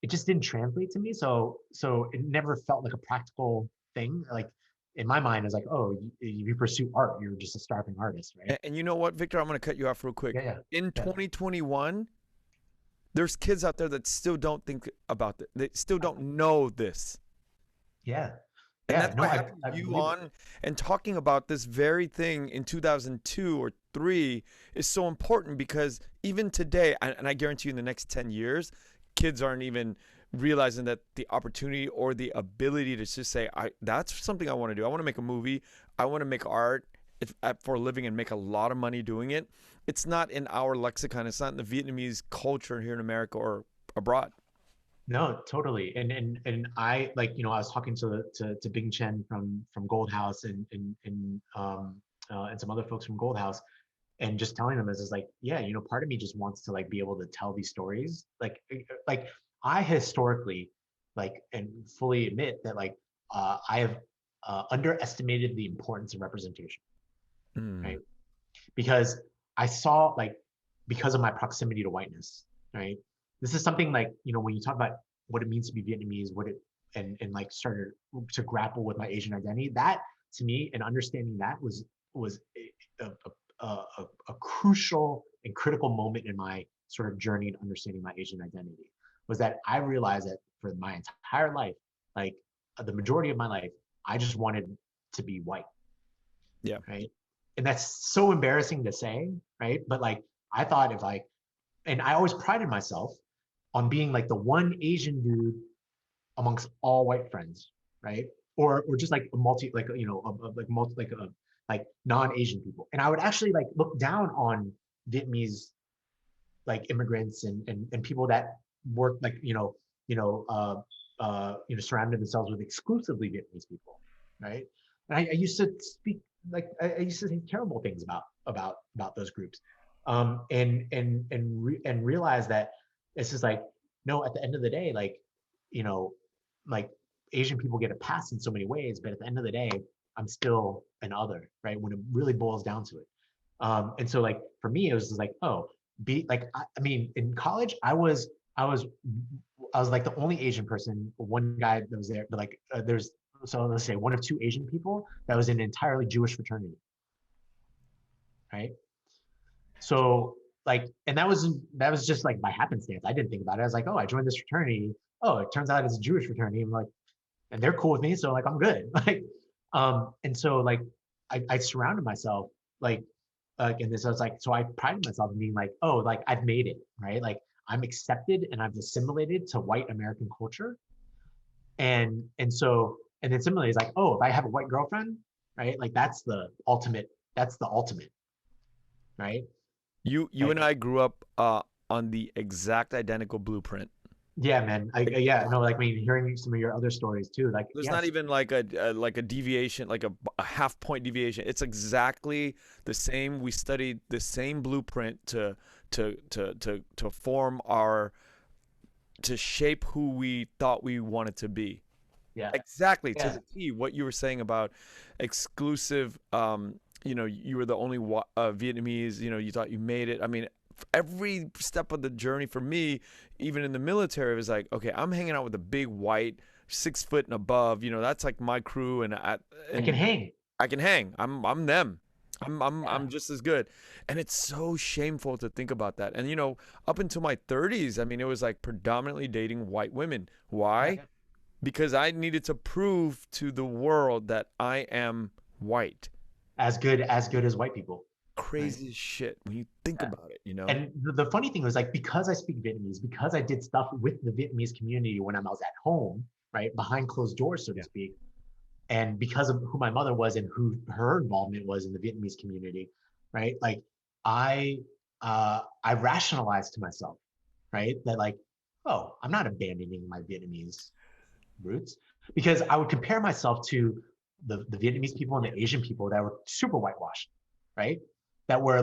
it just didn't translate to me. So it never felt like a practical thing. Like in my mind, it's like, oh, you pursue art, you're just a starving artist, right? And you know what, Victor? I'm going to cut you off real quick. Yeah, yeah, In yeah, 2021, there's kids out there that still don't think about it. They still don't know this. yeah, And yeah. that's No, why having I you believe it. on and talking about this very thing in 2002 or 3 is so important, because even today, and I guarantee you in the next 10 years, kids aren't even realizing that the opportunity or the ability to just say, that's something I want to do. I want to make a movie. I want to make art for a living and make a lot of money doing it. It's not in our lexicon. It's not in the Vietnamese culture here in America or abroad. No, totally. And I, like, I was talking to Bing Chen from Gold House and some other folks from Gold House, and just telling them is like, yeah, part of me just wants to like be able to tell these stories. Like I historically, like, and fully admit that, like, I have underestimated the importance of representation, Mm. right? Because I saw, like, because of my proximity to whiteness, right? This is something like, when you talk about what it means to be Vietnamese, and like started to grapple with my Asian identity, that to me, and understanding that was a crucial and critical moment in my sort of journey in understanding my Asian identity. Was that I realized that for my entire life, like, the majority of my life, I just wanted to be white, Yeah. right? And that's so embarrassing to say, right? But like, I thought if I, and I always prided myself on being like the one Asian dude amongst all white friends, right? Or just like a multi, like, like multi, like non-Asian people. And I would actually like look down on Vietnamese, like, immigrants and people that work, like, surrounded themselves with exclusively Vietnamese people, right? And I used to speak, like, I used to think terrible things about those groups, and realize that it's just like, no, at the end of the day, like, you know, like, Asian people get a pass in so many ways, but at the end of the day, I'm still an other, right? When it really boils down to it. And so, like, for me, it was just like, oh, be like, I mean, in college, I was I was like the only Asian person, one guy that was there, but like, there's, so let's say one of two Asian people that was in an entirely Jewish fraternity, right? So, like, and that was just like by happenstance. I didn't think about it. I was like, oh, I joined this fraternity. Oh, it turns out it's a Jewish fraternity. I'm like, and they're cool with me, so like I'm good. Like, and so, like, I surrounded myself, like, and this, I was like, so I prided myself in being like, oh, like, I've made it, right? Like, I'm accepted and I've assimilated to white American culture. And then similarly, it's like, oh, if I have a white girlfriend, right? Like, that's the ultimate, right? You Like, and I grew up on the exact identical blueprint. yeah, man. Yeah, no, like, I mean, hearing some of your other stories too, like, There's not yes, even like a deviation, like a half point deviation. It's exactly the same. We studied the same blueprint to form our to shape who we thought we wanted to be. yeah, Exactly to yeah, the T. What you were saying about exclusive. You were the only Vietnamese. You thought you made it. I mean, every step of the journey for me, even in the military, it was like, okay, I'm hanging out with a big white, 6 foot and above. That's like my crew, and I can and hang. I can hang. I'm them. Yeah, I'm just as good. And it's so shameful to think about that. And up until my 30s, I mean, it was like predominantly dating white women. yeah, Why? yeah. Because I needed to prove to the world that I am white. As good as white people, right? Crazy as shit when you think Yeah. about it. And the funny thing was, like, because I speak Vietnamese, because I did stuff with the Vietnamese community when I was at home, right, behind closed doors, so to Yeah. speak, and because of who my mother was and who her involvement was in the Vietnamese community, right? Like, I rationalized to myself, right, that, like, oh, I'm not abandoning my Vietnamese roots, because I would compare myself to the Vietnamese people and the Asian people that were super whitewashed, right? That were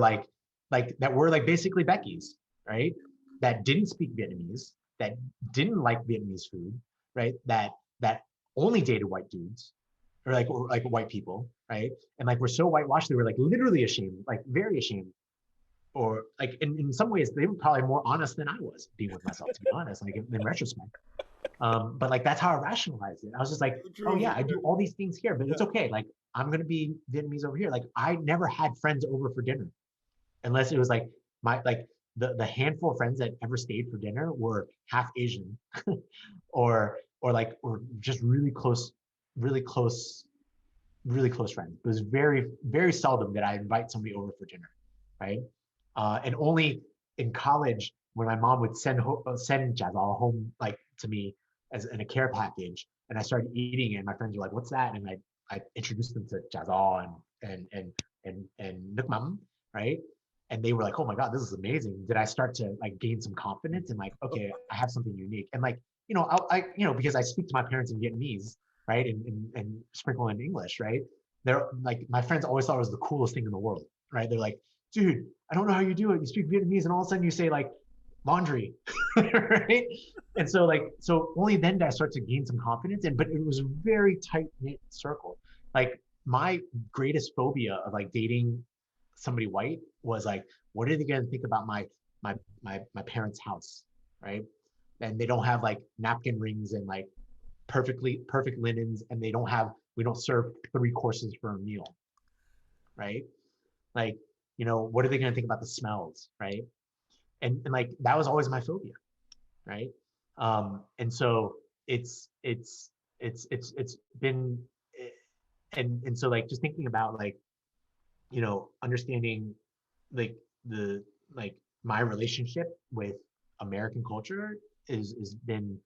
that were like basically Becky's, right? That didn't speak Vietnamese, that didn't like Vietnamese food, right? That only dated white dudes, or like white people, right? And like, we're so whitewashed, they were like literally ashamed, like very ashamed, or like, in some ways they were probably more honest than I was being with myself, to be honest, like, in retrospect. But like that's how I rationalized it. I was just like, So oh true yeah, for I do you. all these things here, but Yeah. it's okay. Like I'm gonna be Vietnamese over here. Like I never had friends over for dinner unless it was like my like the handful of friends that ever stayed for dinner were half Asian or just really close, really close friends. It was very, very seldom that I invite somebody over for dinner, right? And only in college when my mom would send jazal home like to me as in a care package, and I started eating it. And my friends were like, "What's that?" And I introduced them to jazal and nukmam, right? And they were like, "Oh my god, this is amazing!" Did I start to like gain some confidence and like, okay, I have something unique, and like because I speak to my parents in Vietnamese, right, and sprinkle in English, right? They're like my friends always thought it was the coolest thing in the world, right? They're like, dude, I don't know how you do it. You speak Vietnamese, and all of a sudden you say like laundry, right? And so only then did I start to gain some confidence. But it was a very tight knit circle. Like my greatest phobia of like dating somebody white was like, what are they going to think about my parents' house, right? And they don't have like napkin rings and like perfect linens, and we don't serve 3 courses for a meal, right? Like, what are they going to think about the smells, right? And like that was always my phobia, right? And so it's been and so like just thinking about like understanding like the like my relationship with American culture is been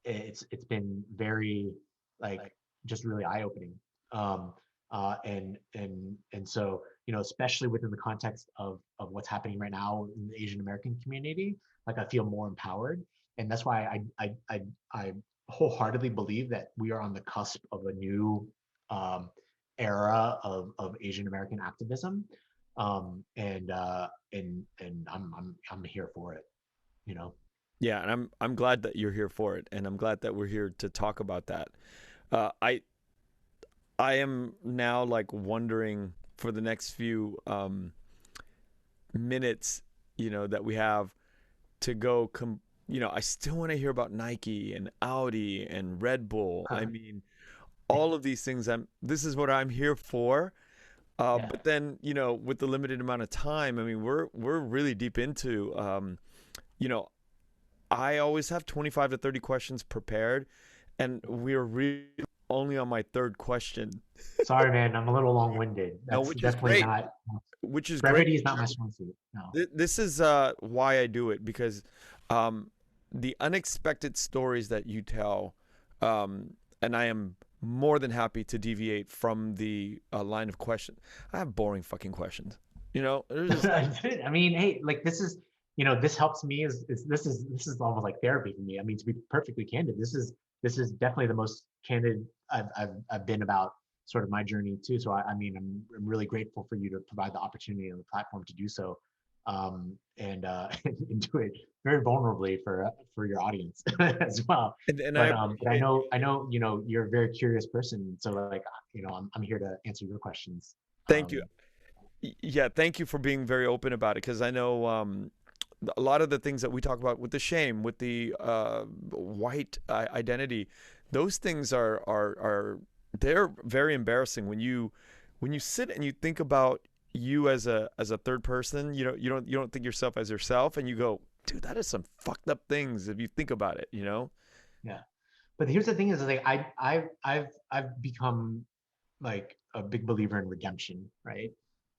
it's been very like just really eye opening. Um, and so especially within the context of what's happening right now in the Asian American community, like I feel more empowered, and that's why I wholeheartedly believe that we are on the cusp of a new um, era of Asian American activism, and I'm here for it, you know. Yeah, and I'm glad that you're here for it, and I'm glad that we're here to talk about that. I am now like wondering for the next few minutes, that we have to go. I still want to hear about Nike and Audi and Red Bull. I mean, all of these things. This is what I'm here for. Yeah. But then, with the limited amount of time, I mean, we're really deep into. You know, I always have 25 to 30 questions prepared, and we're really only on my third question. Sorry, man. I'm a little long-winded. No, That's which is definitely great. not Which is great. brevity is not my strong suit. No. This is why I do it because um, the unexpected stories that you tell, and I am more than happy to deviate from the line of question. I have boring fucking questions. They're just like, I mean, hey, like this helps me this is almost like therapy for me. I mean, to be perfectly candid, this is definitely the most candid I've been about sort of my journey too. So I mean, I'm really grateful for you to provide the opportunity and the platform to do so, and do it very vulnerably for your audience as well. and I But appreciate. I know you're a very curious person, so like I'm here to answer your questions. Thank you. Um, Yeah, thank you for being very open about it because I know a lot of the things that we talk about with the shame, with the white identity, those things are they're very embarrassing when you sit and you think about you as a third person. You don't think yourself as yourself, and you go, dude, that is some fucked up things if you think about it. yeah. But here's the thing is like I've become like a big believer in redemption, right?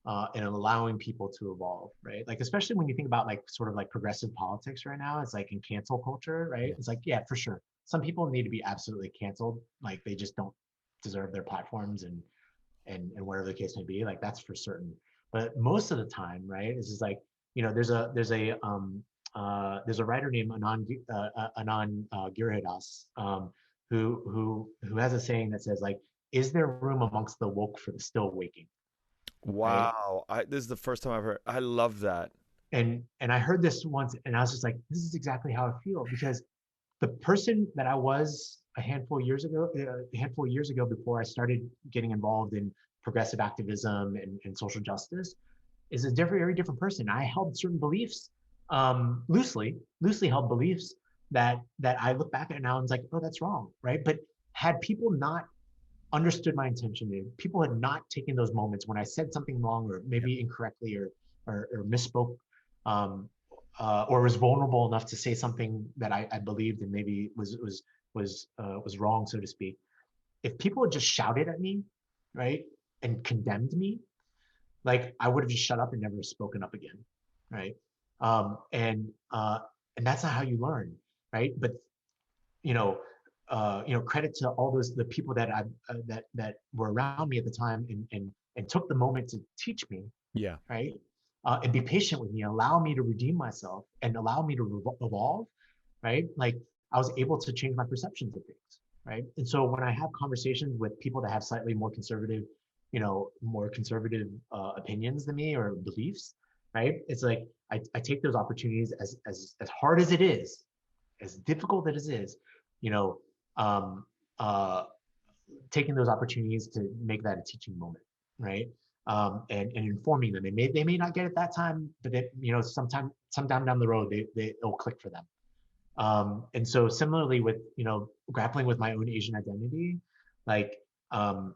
And allowing people to evolve, right? Like especially when you think about like sort of like progressive politics right now, it's like in cancel culture, right? Yeah. It's like, yeah, for sure. Some people need to be absolutely canceled, like they just don't deserve their platforms and whatever the case may be, like that's for certain. But most of the time, right, it's just like, there's a writer named Anand Girhadas, who has a saying that says like, is there room amongst the woke for the still waking, right? Wow, this is the first time I've heard. I love that. And I heard this once, and I was just like, this is exactly how I feel because the person that I was a handful of years ago, before I started getting involved in progressive activism and social justice, is a very different person. I held certain beliefs, loosely held beliefs, that I look back at now and it's like, oh, that's wrong, right? But had people not understood my intention, if people had not taken those moments when I said something wrong or maybe incorrectly or misspoke, or was vulnerable enough to say something that I believed and maybe was wrong, so to speak. If people had just shouted at me, right, and condemned me, like I would have just shut up and never spoken up again, right? And that's not how you learn, right? But you know, credit to all the people that that were around me at the time and took the moment to teach me, Yeah. right? And be patient with me, allow me to redeem myself and allow me to evolve, right? Like I was able to change my perceptions of things, right? And so when I have conversations with people that have slightly more conservative, more conservative opinions than me or beliefs, right? It's like I take those opportunities as hard as it is, as difficult as it is, you know, um, uh, taking those opportunities to make that a teaching moment, right? And informing them. They may not get it that time, but sometime down the road, it'll click for them. And so similarly with, grappling with my own Asian identity, like, and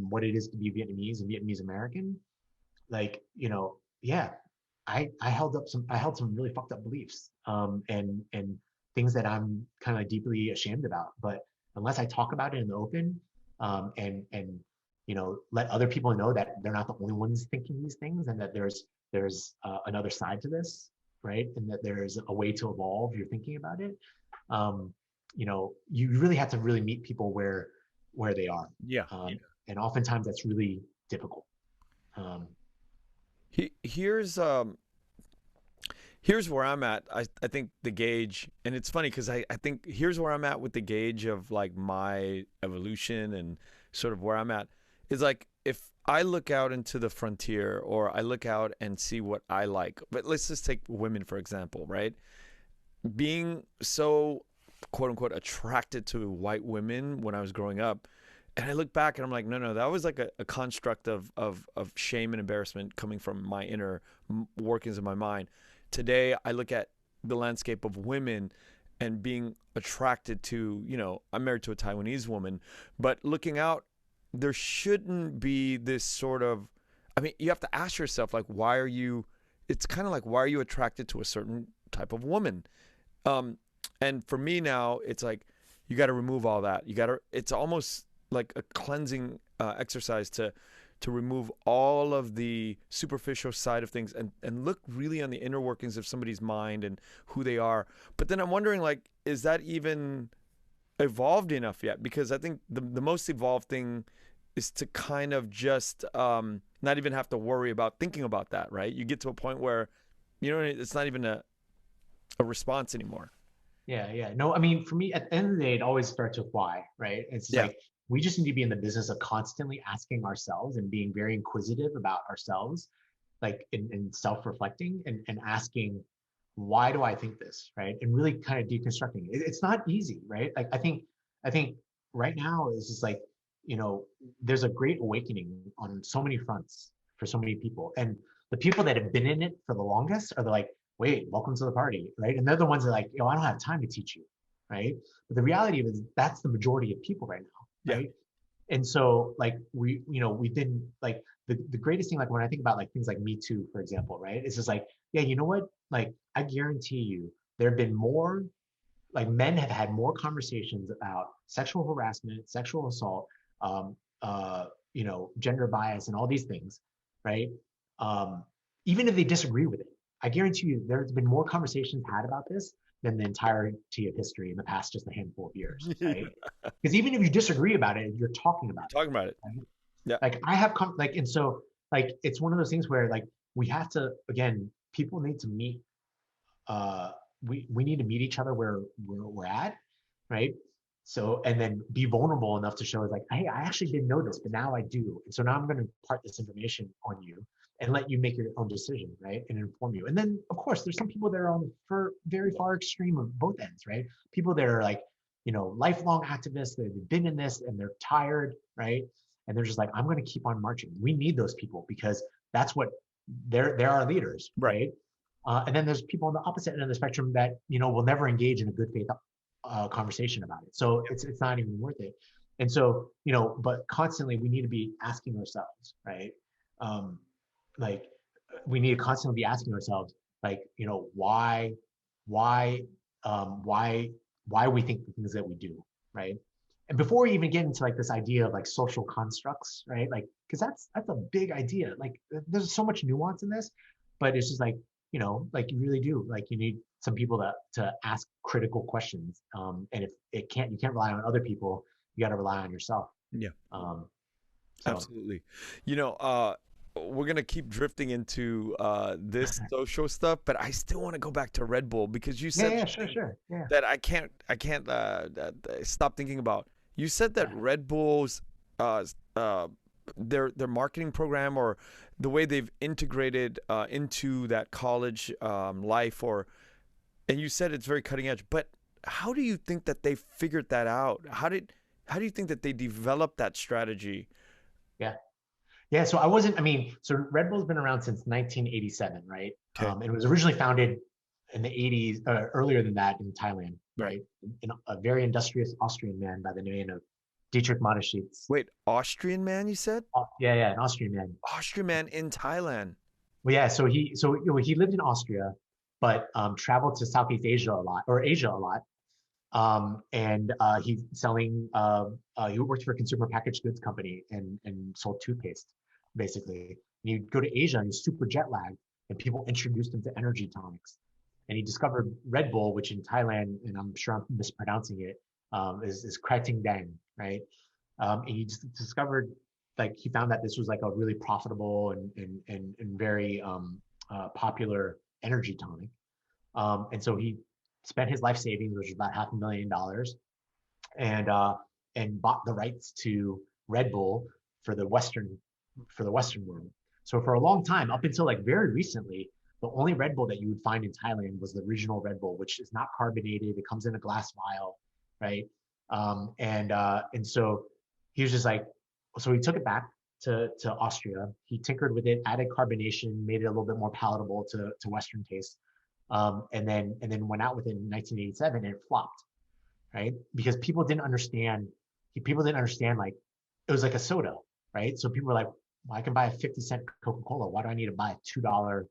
what it is to be Vietnamese and Vietnamese-American, like, yeah, I held some really fucked up beliefs, and things that I'm kind of deeply ashamed about. But unless I talk about it in the open, and let other people know that they're not the only ones thinking these things, and that there's another side to this, right? And that there's a way to evolve your thinking about it. You really have to really meet people where they are. Yeah. And oftentimes that's really difficult. Um, Here's here's where I'm at. I think the gauge, and it's funny because I think here's where I'm at with the gauge of like my evolution and sort of where I'm at is like if I look out into the frontier or I look out and see what I like, but let's just take women for example, right? Being so quote unquote attracted to white women when I was growing up. And I look back and I'm like, no, that was like a construct of shame and embarrassment coming from my inner workings of my mind. Today, I look at the landscape of women and being attracted to, I'm married to a Taiwanese woman, but looking out, there shouldn't be this sort of, I mean, you have to ask yourself, like, it's kind of like, why are you attracted to a certain type of woman? And for me now, it's like, you got to remove all that. It's almost like a cleansing exercise to remove all of the superficial side of things and look really on the inner workings of somebody's mind and who they are. But then I'm wondering, like, is that even evolved enough yet? Because I think the most evolved thing is to kind of just not even have to worry about thinking about that, right? You get to a point where, it's not even a response anymore. Yeah. No, I mean, for me, at the end of the day, it always starts with why, right? It's Yeah. like we just need to be in the business of constantly asking ourselves and being very inquisitive about ourselves, like in self-reflecting and asking, why do I think this, right? And really kind of deconstructing. It's not easy, right? Like I think right now is just like, there's a great awakening on so many fronts for so many people, and the people that have been in it for the longest are like, wait, welcome to the party, right? And they're the ones that are like, I don't have time to teach you, right? But the reality of it is that's the majority of people right now, Yeah. right? And so like we've been like the greatest thing, like when I think about like things like Me Too, for example, right? It's just like, yeah, you know what? Like I guarantee you there have been more, like men have had more conversations about sexual harassment, sexual assault, um, gender bias and all these things, right? Um, Even if they disagree with it, I guarantee you there's been more conversations had about this than the entirety of history in the past just a handful of years, right? Because even if you disagree about it, you're talking about Talking about it. right? Yeah. Like I have like, and so like it's one of those things where like we have to, again, people need to meet, uh we need to meet each other where we're at, right? So and then be vulnerable enough to show like, hey, I actually didn't know this, but now I do. And so now I'm going to impart this information on you and let you make your own decision, right? And inform you. And then of course there's some people that are on for very far extreme of both ends, right? People that are like, lifelong activists that have been in this and they're tired, right? And they're just like, I'm going to keep on marching. We need those people because that's what they're our leaders, Right. right? And then there's people on the opposite end of the spectrum that, will never engage in a good faith conversation about it. So it's not even worth it. And so, but constantly we need to be asking ourselves, right? Um, like we need to constantly be asking ourselves, like, why, why, why we think the things that we do, right? And before we even get into like this idea of like social constructs, right? Like, because that's a big idea. Like, there's so much nuance in this, but it's just like, like you really do. Like, you need some people to ask critical questions. And if you can't rely on other people. You got to rely on yourself. Yeah. So Absolutely. We're gonna keep drifting into this social stuff, but I still want to go back to Red Bull because you said yeah, sure, yeah. that I can't stop thinking about. You said that Red Bull's their marketing program or the way they've integrated into that college life, and you said it's very cutting edge. But how do you think that they figured that out? How do you think that they developed that strategy? Yeah. Yeah, so so Red Bull's been around since 1987, right? Okay. It was originally founded in the 80s, earlier than that in Thailand, Right. right? A very industrious Austrian man by the name of Dietrich Mateschitz. Wait, Austrian man, you said? Yeah, an Austrian man. Austrian man in Thailand. Well, yeah, so he lived in Austria, but traveled to Southeast Asia a lot, or Asia a lot. And he's selling. He worked for a consumer packaged goods company and sold toothpaste, basically. And he'd go to Asia and he's super jet lagged, and people introduced him to energy tonics. And he discovered Red Bull, which in Thailand, and I'm sure I'm mispronouncing it, is Krating Dang, right? And he just discovered, like, he found that this was like a really profitable and very popular energy tonic. And so he spent his life savings, which was about $500,000, and bought the rights to Red Bull for the Western world. So for a long time, up until like very recently, the only Red Bull that you would find in Thailand was the regional Red Bull, which is not carbonated. It comes in a glass vial, right? And so he was just like, so he took it back to Austria. He tinkered with it, added carbonation, made it a little bit more palatable to Western taste. And then went out with it in 1987 and it flopped, right? Because people didn't understand like it was like a soda, right? So people were like, well, I can buy a 50-cent Coca-Cola. Why do I need to buy a $2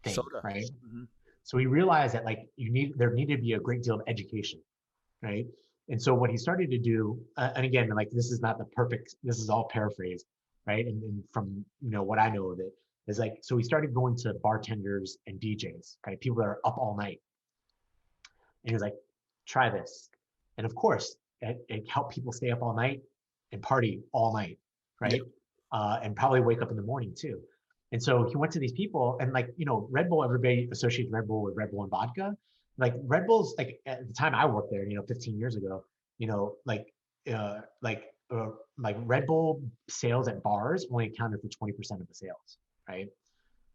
thing, Soda. right? Mm-hmm. So he realized that like there needed to be a great deal of education, right? And so what he started to do, and again, like this is all paraphrase, right? And from what I know of it, is like, so he started going to bartenders and DJs, right? People that are up all night. And he was like, try this. And of course, it helped people stay up all night and party all night, right? And probably wake up in the morning too. And so he went to these people and like, Red Bull, everybody associates Red Bull with Red Bull and vodka. Like Red Bull's like at the time I worked there, 15 years ago, like Red Bull sales at bars only accounted for 20% of the sales, right?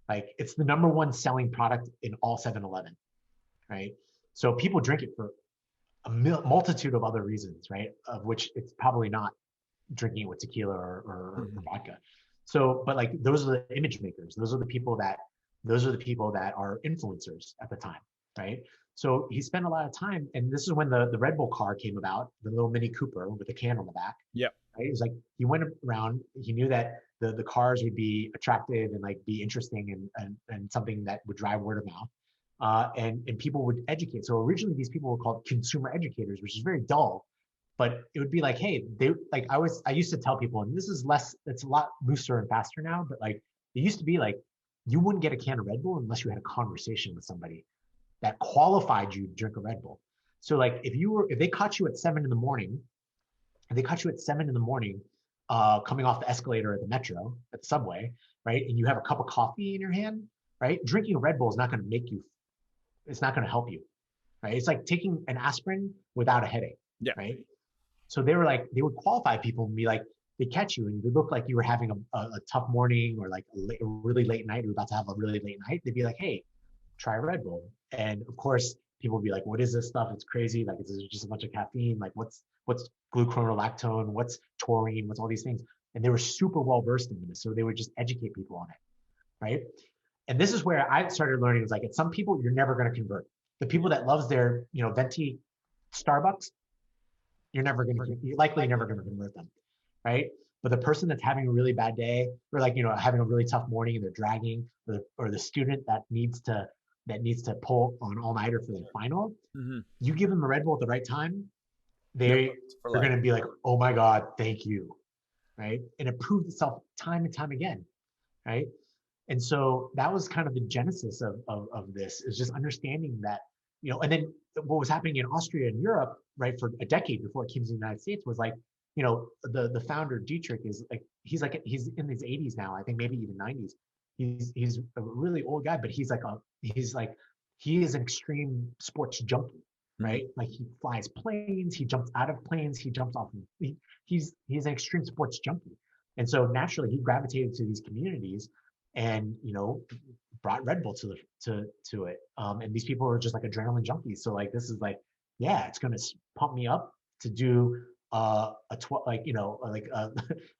Like it's the number one selling product in all 7-Eleven, right? So people drink it for a multitude of other reasons, right? Of which it's probably not drinking it with tequila or vodka. So, but like those are the image makers. Those are the people that are influencers at the time, right? So he spent a lot of time, and this is when the Red Bull car came about, the little Mini Cooper with a can on the back. Yeah. Right? It was like he went around. He knew that the cars would be attractive and like be interesting and something that would drive word of mouth. And people would educate. So originally these people were called consumer educators, which is very dull. But it would be like, hey, I used to tell people, and it's a lot looser and faster now, but like it used to be like you wouldn't get a can of Red Bull unless you had a conversation with somebody that qualified you to drink a Red Bull. So like if they caught you at 7 in the morning, coming off the escalator at the metro, at the subway, right? And you have a cup of coffee in your hand, right? Drinking a Red Bull is not going to it's not going to help you, right? It's like taking an aspirin without a headache, right? So they would qualify people and be like, they catch you and you look like you were having a tough morning or like a really late night, you're about to have a really late night. They'd be like, hey, try a Red Bull. And of course, people would be like, what is this stuff? It's crazy. Like, it's just a bunch of caffeine. Like, what's glucuronolactone? What's taurine? What's all these things? And they were super well versed in this. So they would just educate people on it, right? And this is where I started learning is like, at some people, you're never going to convert. The people that loves their, venti Starbucks, you're likely never going to convert them. Right. But the person that's having a really bad day or like, having a really tough morning and they're dragging or the student that needs to pull on all-nighter for the final, you give them a Red Bull at the right time, they're going to be like, oh my God, thank you. Right. And it proved itself time and time again. Right. And so that was kind of the genesis of this, is just understanding that, and then what was happening in Austria and Europe, right, for a decade before it came to the United States was like, the founder Dietrich is like, he's in his 80s now, I think maybe even 90s. He's a really old guy, but he is an extreme sports junkie, right? Like he flies planes, he jumps out of planes, he jumps off. He's an extreme sports junkie. And so naturally he gravitated to these communities and, brought Red Bull to it. And these people are just like adrenaline junkies. So like, this is like, yeah, it's going to pump me up to do a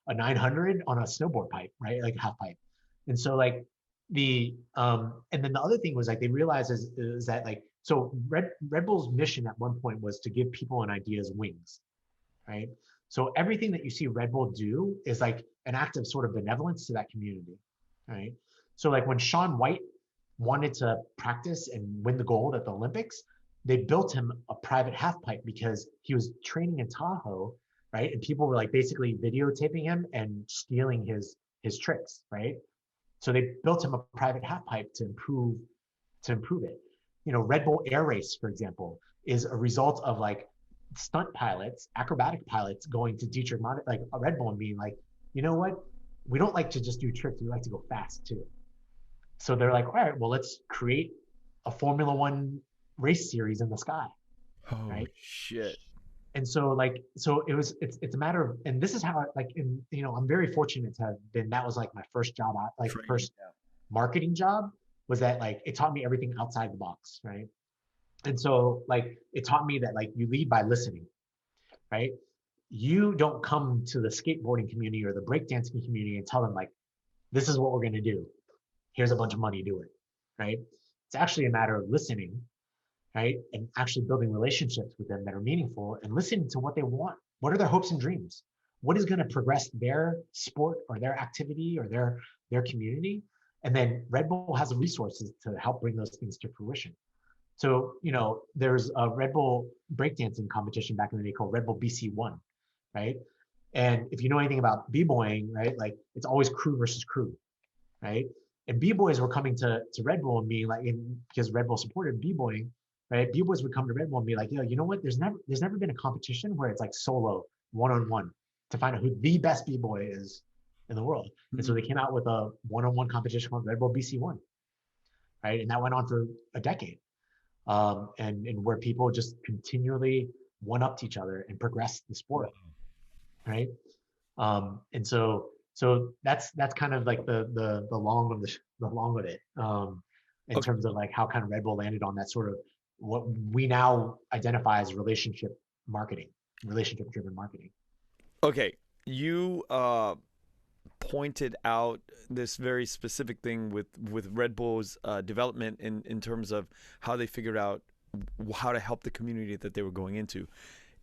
900 on a snowboard pipe, right? Like half pipe. And so like and then the other thing was like, they realized is that like, so Red Bull's mission at one point was to give people and ideas wings, right? So everything that you see Red Bull do is like an act of sort of benevolence to that community, right? So like when Shaun White wanted to practice and win the gold at the Olympics, they built him a private half pipe because he was training in Tahoe, right? And people were like basically videotaping him and stealing his tricks, right? So they built him a private half pipe to improve it. Red Bull Air Race, for example, is a result of like stunt pilots, acrobatic pilots going to Dietrich, like a Red Bull, and being like, you know what? We don't like to just do tricks. We like to go fast too. So they're like, all right, well, let's create a Formula One race series in the sky. Oh, right? Shit. And so it's a matter of, and this is how I'm very fortunate to have been, that was like my first job, first marketing job, was that like, it taught me everything outside the box. Right. And so like, it taught me that like, you lead by listening, right? You don't come to the skateboarding community or the breakdancing community and tell them like, this is what we're going to do. Here's a bunch of money, do it. Right. It's actually a matter of listening, right? And actually building relationships with them that are meaningful and listening to what they want. What are their hopes and dreams? What is going to progress their sport or their activity or their community? And then Red Bull has the resources to help bring those things to fruition. So, there's a Red Bull breakdancing competition back in the day called Red Bull BC1, right? And if you know anything about b-boying, right, like it's always crew versus crew, right? And b-boys were coming to Red Bull and being like, because Red Bull supported b-boying, right? B-boys would come to Red Bull and be like, you know what? There's never been a competition where it's like solo, one-on-one, to find out who the best b-boy is in the world. And so they came out with a one-on-one competition called Red Bull BC1, right? And that went on for a decade. And where people just continually one-upped each other and progressed the sport, right? And so that's kind of like the long of it, in terms of like how kind of Red Bull landed on that sort of what we now identify as relationship driven marketing. Okay, you pointed out this very specific thing with Red Bull's development in terms of how they figured out how to help the community that they were going into.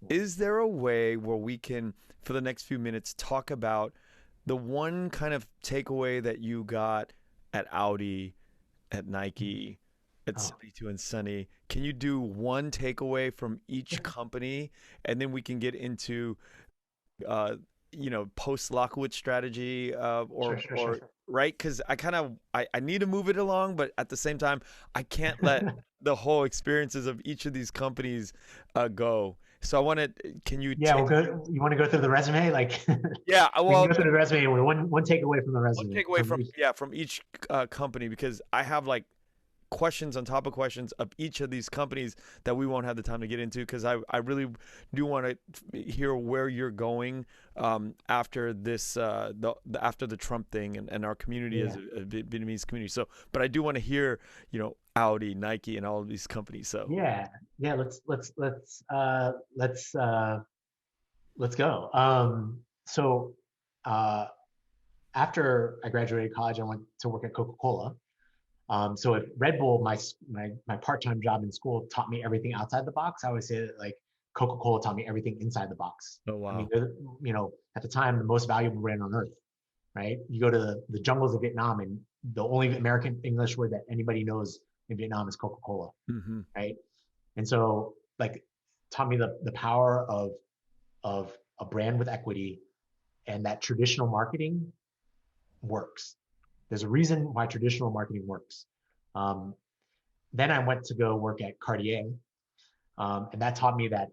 Is there a way where we can, for the next few minutes, talk about the one kind of takeaway that you got at Audi, at Nike, at 72 and Sunny? Can you do one takeaway from each company, and then we can get into post Lockwood strategy, or right? Because I need to move it along, but at the same time, I can't let the whole experiences of each of these companies go. So I want to. Can you? Yeah, you want to go through the resume, like? Yeah, well, we can go through the resume. One takeaway from the resume. One takeaway from each company, because I have like questions on top of questions of each of these companies that we won't have the time to get into, because I really do want to hear where you're going after this after the Trump thing and our community as a Vietnamese community. So, but I do want to hear Audi, Nike, and all of these companies. So let's go. After I graduated college, I went to work at Coca-Cola. So if Red Bull, my part-time job in school, taught me everything outside the box, I would say that like Coca-Cola taught me everything inside the box. Oh, I mean, wow. at the time, the most valuable brand on earth, right? You go to the jungles of Vietnam, and the only American English word that anybody knows in Vietnam is Coca-Cola, Hmm. right? And so like taught me the power of a brand with equity, and that traditional marketing works. There's a reason why traditional marketing works. Um, then I went to go work at Cartier, and that taught me that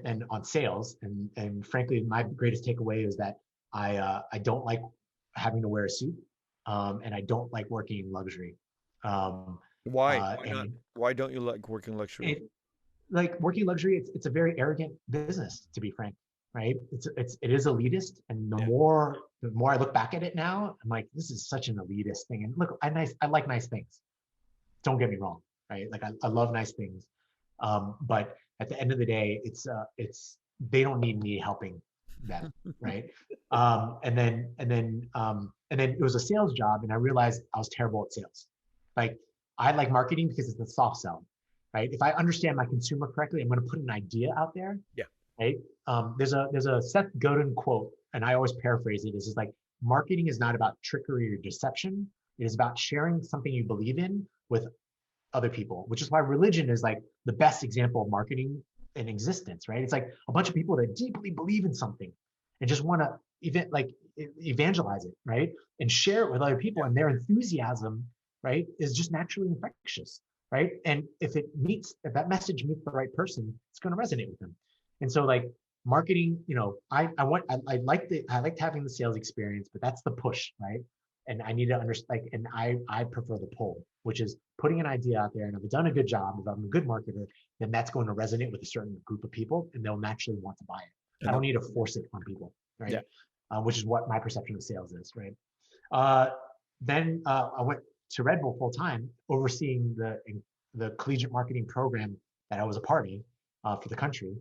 and on sales. And frankly, my greatest takeaway is that I don't like having to wear a suit, and I don't like working in luxury. Um, Why? Why not? and Why don't you like working luxury? it, like working luxury, it's a very arrogant business, to be frank, right? It is elitist, and Yeah. the more I look back at it now, I'm like, this is such an elitist thing. And look, I like nice things. Don't get me wrong, right? Like I love nice things, but at the end of the day, it's they don't need me helping them, right? And then it was a sales job, and I realized I was terrible at sales. Like I like marketing because it's a soft sell, right? If I understand my consumer correctly, I'm going to put an idea out there, Yeah. right? There's a Seth Godin quote, and I always paraphrase it. This is like, marketing is not about trickery or deception. It is about sharing something you believe in with other people, which is why religion is like the best example of marketing in existence, right? It's like a bunch of people that deeply believe in something and just want to evangelize it, right? And share it with other people, Yeah. and their enthusiasm, right, is just naturally infectious, right? And if that message meets the right person, it's going to resonate with them. And so like marketing, I liked having the sales experience, but that's the push, right? And I need to understand, like, and I prefer the pull, which is putting an idea out there. And if I've done a good job, if I'm a good marketer, then that's going to resonate with a certain group of people, and they'll naturally want to buy it. I And don't need to force it on people, right? yeah. Which is what my perception of sales is, right? Uh, then I went to Red Bull full time, overseeing the collegiate marketing program that I was a part of for the country,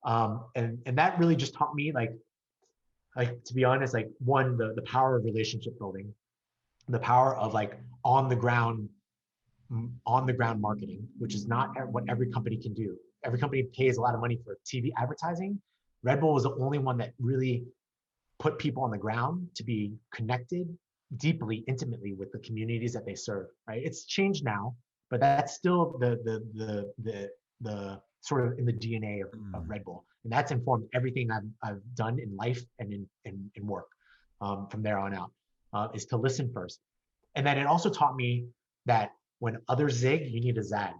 and that really just taught me, like to be honest, like one, the power of relationship building, the power of like on the ground marketing, which is not what every company can do. Every company pays a lot of money for TV advertising. Red Bull was the only one that really put people on the ground to be connected deeply, intimately with the communities that they serve. Right? It's changed now, but that's still the sort of in the DNA of Mm. Red Bull, and that's informed everything I've done in life and in work from there on out. Is to listen first, and then it also taught me that when others zig, you need to zag,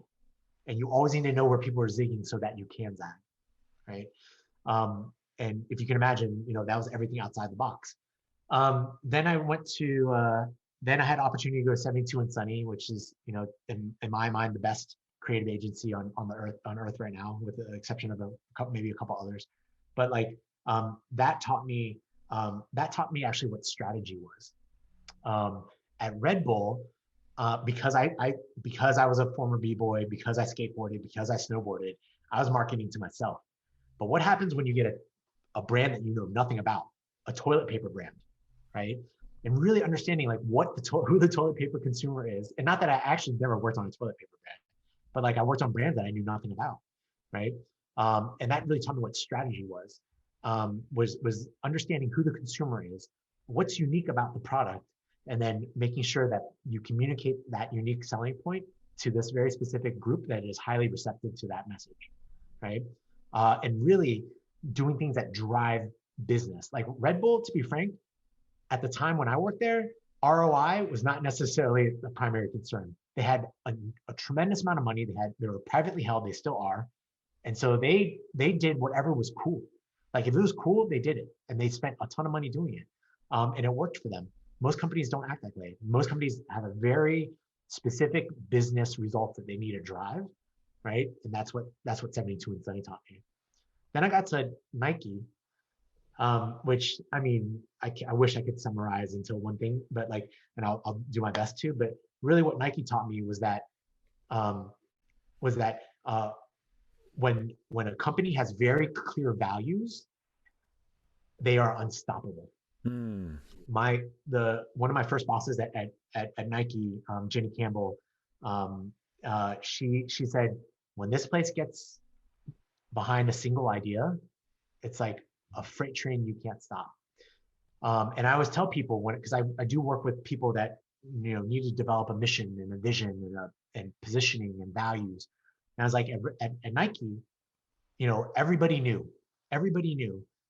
and you always need to know where people are zigging so that you can zag, right? And if you can imagine, that was everything outside the box. Then I went to, then I had opportunity to go to 72 and Sunny, which is, in my mind, the best creative agency on earth right now, with the exception of maybe a couple others. But like that taught me actually what strategy was. At Red Bull, because I was a former b-boy, because I skateboarded, because I snowboarded, I was marketing to myself. But what happens when you get a brand that you know nothing about, a toilet paper brand, right? And really understanding like who the toilet paper consumer is. And not that I actually never worked on a toilet paper brand, but like I worked on brands that I knew nothing about, right? And that really taught me what strategy was understanding who the consumer is, what's unique about the product, and then making sure that you communicate that unique selling point to this very specific group that is highly receptive to that message, right? And really doing things that drive business. Like Red Bull, to be frank, at the time when I worked there, ROI was not necessarily the primary concern. They had a tremendous amount of money. They were privately held. They still are, and so they did whatever was cool. Like if it was cool, they did it, and they spent a ton of money doing it, and it worked for them. Most companies don't act that way. Most companies have a very specific business result that they need to drive, right? And that's what 72 and Sunny taught me. Then I got to Nike, which I mean, I wish I could summarize into one thing, but like, and I'll do my best to. But really, what Nike taught me um, was that when a company has very clear values, they are unstoppable. Hmm. One of my first bosses at Nike, Jenny Campbell, um, she said, when this place gets behind a single idea, it's like a freight train you can't stop. And I always tell people because I do work with people that need to develop a mission and a vision and positioning and values. And I was like at Nike, everybody knew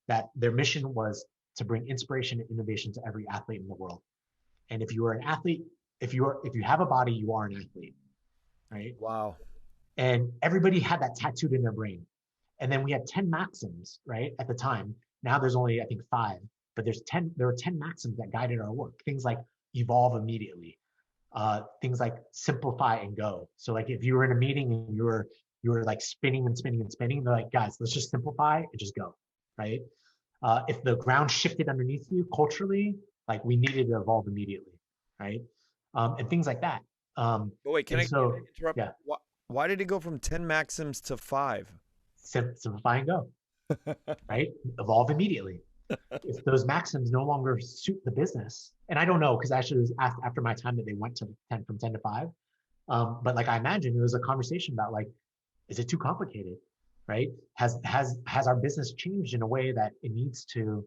that their mission was to bring inspiration and innovation to every athlete in the world. And if you are an athlete, if you have a body, you are an athlete, right? Wow. And everybody had that tattooed in their brain. And then we had 10 maxims, right? At the time. Now there's only, I think, 5, but there are 10 maxims that guided our work. Things like evolve immediately, things like simplify and go. So like if you were in a meeting and you were like spinning and spinning and spinning, they're like, guys, let's just simplify and just go, right? If the ground shifted underneath you culturally, like we needed to evolve immediately, right? And things like that. But wait, And can I so, interrupt? yeah, Why did it go from 10 maxims to 5? simplify and go, right? Evolve immediately. If those maxims no longer suit the business, and I don't know because actually it was after my time that they went to 10 from 10 to 5. But like I imagine it was a conversation about like, is it too complicated, right? Has our business changed in a way that it needs to?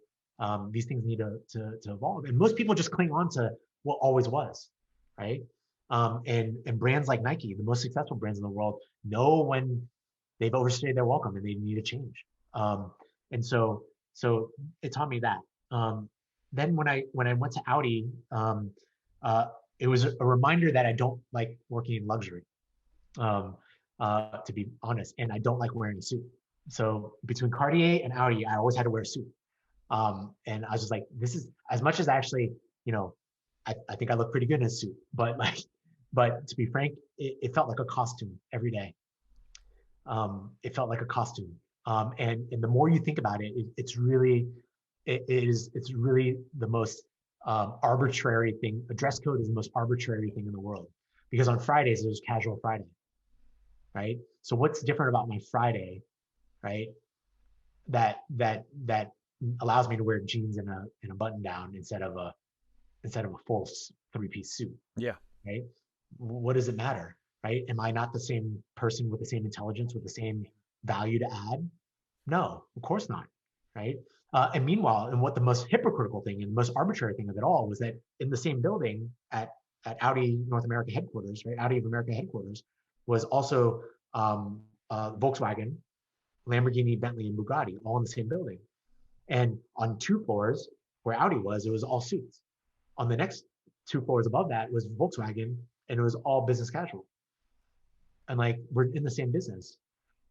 These things need to evolve, and most people just cling on to what always was, right? And brands like Nike, the most successful brands in the world, know when they've overstayed their welcome and they need to change. And so it taught me that. Then when I went to Audi, uh, it was a reminder that I don't like working in luxury, to be honest, and I don't like wearing a suit. So between Cartier and Audi, I always had to wear a suit. And I was just like, this is as much as actually, I think I look pretty good in a suit, but to be frank, it felt like a costume every day. It felt like a costume. And the more you think about it, it's really the most arbitrary thing. A dress code is the most arbitrary thing in the world because on Fridays there's casual Friday, right? So what's different about my Friday, right? That allows me to wear jeans and a button down instead of a full 3-piece suit, Yeah. right? What does it matter, right? Am I not the same person with the same intelligence, with the same value to add? No, of course not, right? And meanwhile, and what the most hypocritical thing and most arbitrary thing of it all was that in the same building at Audi North America headquarters, right? Audi of America headquarters was also Volkswagen, Lamborghini, Bentley, and Bugatti, all in the same building. And on 2 floors where Audi was, it was all suits. On the next 2 floors above that was Volkswagen, and it was all business casual. And like we're in the same business.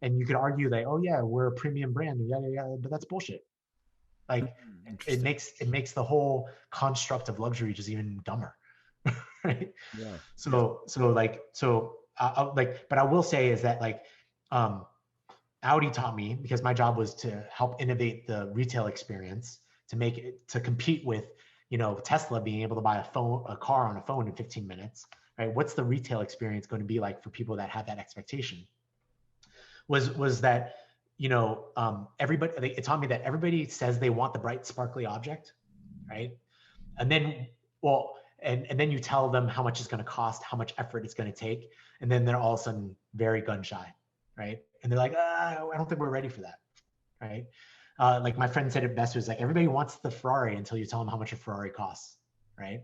And you could argue that, oh yeah, we're a premium brand, yeah, but that's bullshit. Like Interesting. it makes the whole construct of luxury just even dumber, right? Yeah. But I will say is that like um, Audi taught me because my job was to help innovate the retail experience to make it to compete with Tesla being able to buy a car on a phone in 15 minutes, right? What's the retail experience going to be like for people that have that expectation? Was that everybody, it taught me that everybody says they want the bright sparkly object, right? And then and then you tell them how much it's going to cost, how much effort it's going to take, and then they're all of a sudden very gun shy, right? And they're like, I don't think we're ready for that, right? Like my friend said it best, was like everybody wants the Ferrari until you tell them how much a Ferrari costs, right?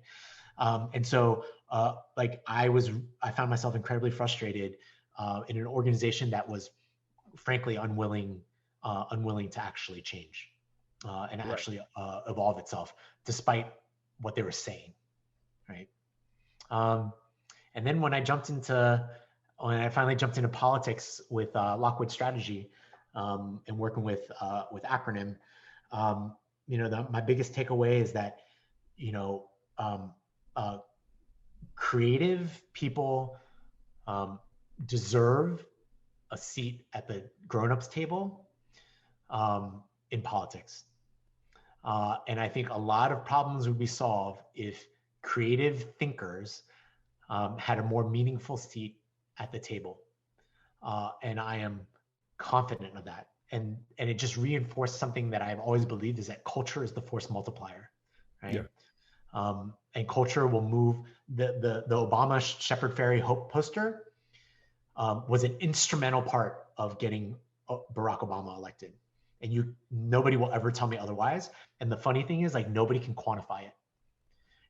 And so like I found myself incredibly frustrated in an organization that was frankly unwilling to actually change and Right. actually evolve itself despite what they were saying, right? Um, and then when I finally jumped into politics with Lockwood Strategy and working with ACRONYM, my biggest takeaway is that you know um, uh, creative people deserve a seat at the grown-ups table in politics. And I think a lot of problems would be solved if creative thinkers had a more meaningful seat at the table. And I am confident of that. And it just reinforced something that I've always believed, is that culture is the force multiplier. right? Yeah. And culture will move. The Obama Shepherd Ferry Hope poster was an instrumental part of getting Barack Obama elected. And nobody will ever tell me otherwise. And the funny thing is, like, nobody can quantify it.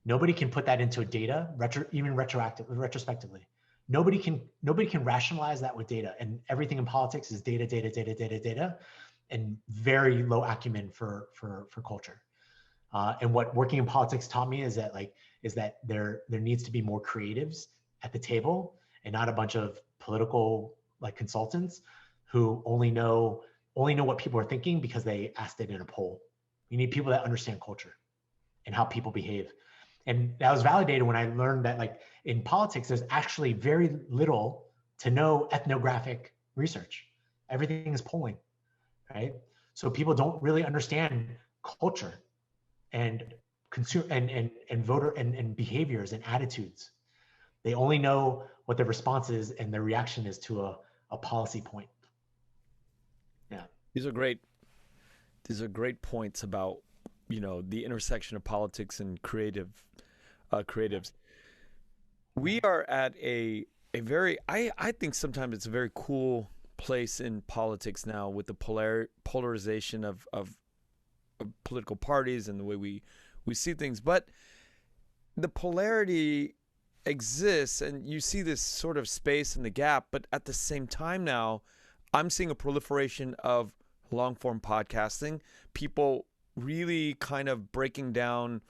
Nobody can put that into a data, even retrospectively. Nobody can rationalize that with data. And everything in politics is data, data, data, data, data, and very low acumen for culture. And what working in politics taught me is that there needs to be more creatives at the table, and not a bunch of political like consultants who only know what people are thinking because they asked it in a poll. You need people that understand culture and how people behave. And that was validated when I learned that, like, in politics, there's actually very little to no ethnographic research. Everything is polling, right? So people don't really understand culture and consumer and voter and behaviors and attitudes. They only know what their response is and their reaction is to a policy point. Yeah. These are great points about, the intersection of politics and creatives. We are at a very, I think sometimes it's a very cool place in politics now, with the polarization of political parties and the way we see things. But the polarity exists, and you see this sort of space in the gap. But at the same time now, I'm seeing a proliferation of long form podcasting, people really kind of breaking down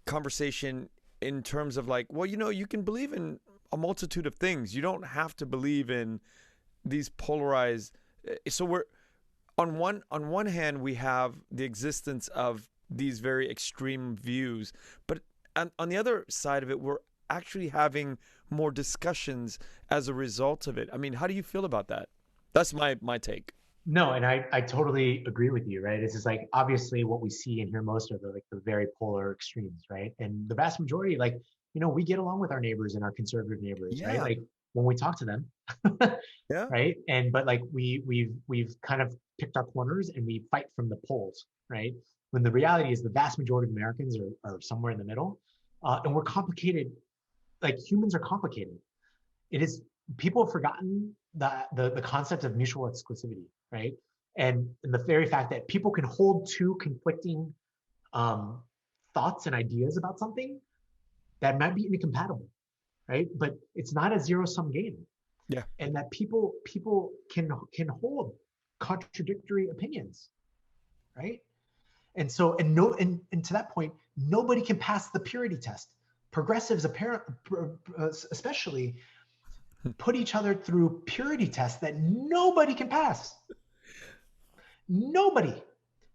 conversation in terms of like, well, you can believe in a multitude of things. You don't have to believe in these polarized. So we're on one hand, we have the existence of these very extreme views, but on the other side of it, we're actually having more discussions as a result of it. I mean, how do you feel about that? That's my take. No, and I totally agree with you, right? It's just like, obviously what we see and hear most are the very polar extremes, right? And the vast majority, like, we get along with our neighbors and our conservative neighbors, right? Yeah. Like, when we talk to them, Yeah. right? But like we've kind of picked our corners and we fight from the poles, right? When the reality is the vast majority of Americans are somewhere in the middle, and we're complicated. Like, humans are complicated. It is, people have forgotten the concept of mutual exclusivity, right? And the very fact that people can hold two conflicting thoughts and ideas about something that might be incompatible, right? But it's not a zero-sum game. Yeah. And that people can hold contradictory opinions, right? And so, and to that point, nobody can pass the purity test. Progressives, especially, put each other through purity tests that nobody can pass. Nobody,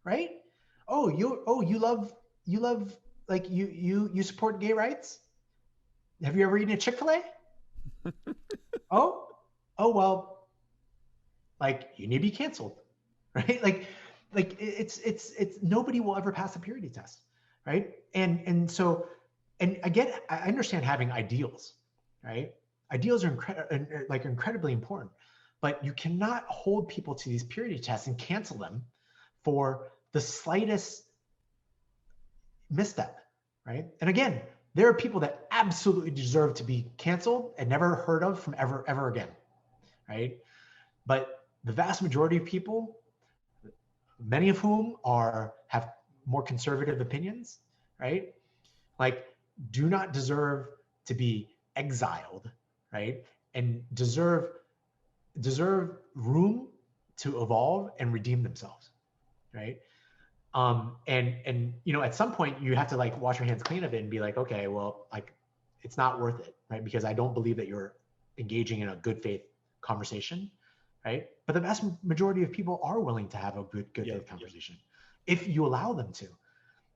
right? You love like you support gay rights. Have you ever eaten a Chick-fil-A? oh well, like, you need to be canceled, right? Like it's nobody will ever pass the purity test, right? And so, and again, I understand having ideals, right? Ideals are incredibly important, but you cannot hold people to these purity tests and cancel them for the slightest misstep, right? And again, there are people that absolutely deserve to be canceled and never heard of from ever again, right? But the vast majority of people, many of whom have more conservative opinions, right? Like, do not deserve to be exiled, right? And deserve room to evolve and redeem themselves, right? And at some point you have to like wash your hands clean of it and be like, okay, well, like, it's not worth it, right? Because I don't believe that you're engaging in a good faith conversation, right? But the vast majority of people are willing to have a good faith conversation if you allow them to.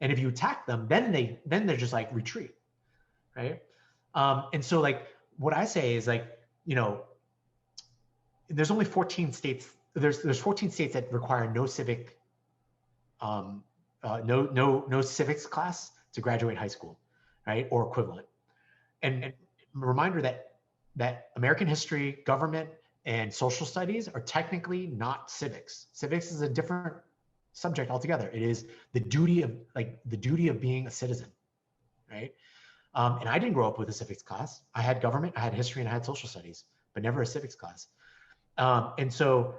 And if you attack them, then they're just like, retreat, right? And so, like, what I say is, like, there's only 14 states. There's 14 states that require no civic, no civics class to graduate high school, right, or equivalent. And a reminder that American history, government, and social studies are technically not civics. Civics is a different subject altogether. It is the duty of being a citizen, right? And I didn't grow up with a civics class. I had government, I had history, and I had social studies, but never a civics class. And so,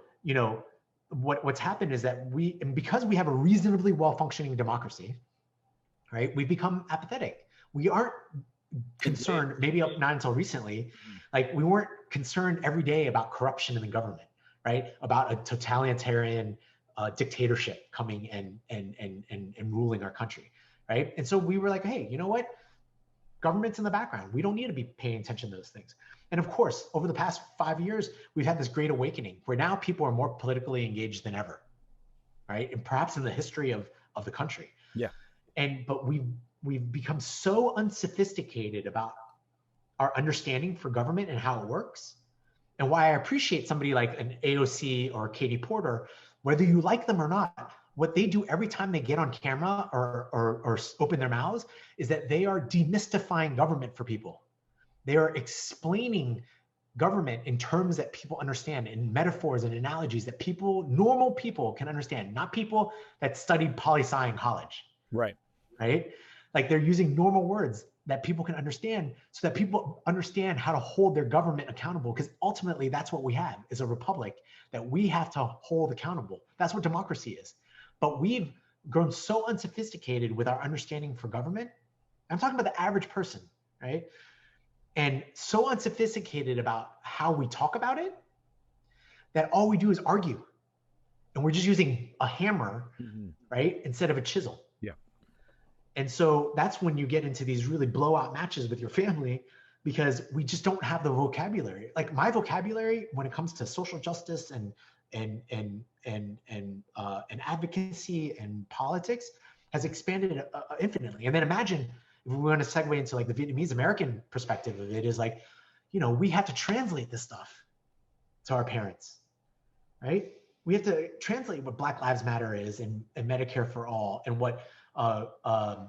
what's happened is that because we have a reasonably well-functioning democracy, right, we've become apathetic. We aren't concerned, maybe not until recently, like we weren't concerned every day about corruption in the government, right? About a totalitarian dictatorship coming and ruling our country, right? And so we were like, hey, you know what? Government's in the background. We don't need to be paying attention to those things. And of course, over the past 5 years, we've had this great awakening where now people are more politically engaged than ever, right? And perhaps in the history of the country. Yeah. But we've become so unsophisticated about our understanding for government and how it works. And why I appreciate somebody like an AOC or Katie Porter, whether you like them or not, what they do every time they get on camera or open their mouths is that they are demystifying government for people. They are explaining government in terms that people understand, in metaphors and analogies that normal people can understand, not people that studied poli-sci in college. Right. Right? Like they're using normal words that people can understand so that people understand how to hold their government accountable, because ultimately that's what we have is a republic that we have to hold accountable. That's what democracy is. But we've grown so unsophisticated with our understanding for government. I'm talking about the average person, right? And so unsophisticated about how we talk about it that all we do is argue. And we're just using a hammer, right? Instead of a chisel. Yeah. And so that's when you get into these really blowout matches with your family, because we just don't have the vocabulary. Like my vocabulary when it comes to social justice and advocacy and politics has expanded infinitely. And then imagine if we want to segue into like the Vietnamese-American perspective of it, is like, we have to translate this stuff to our parents, right? We have to translate what Black Lives Matter is and Medicare for all and what and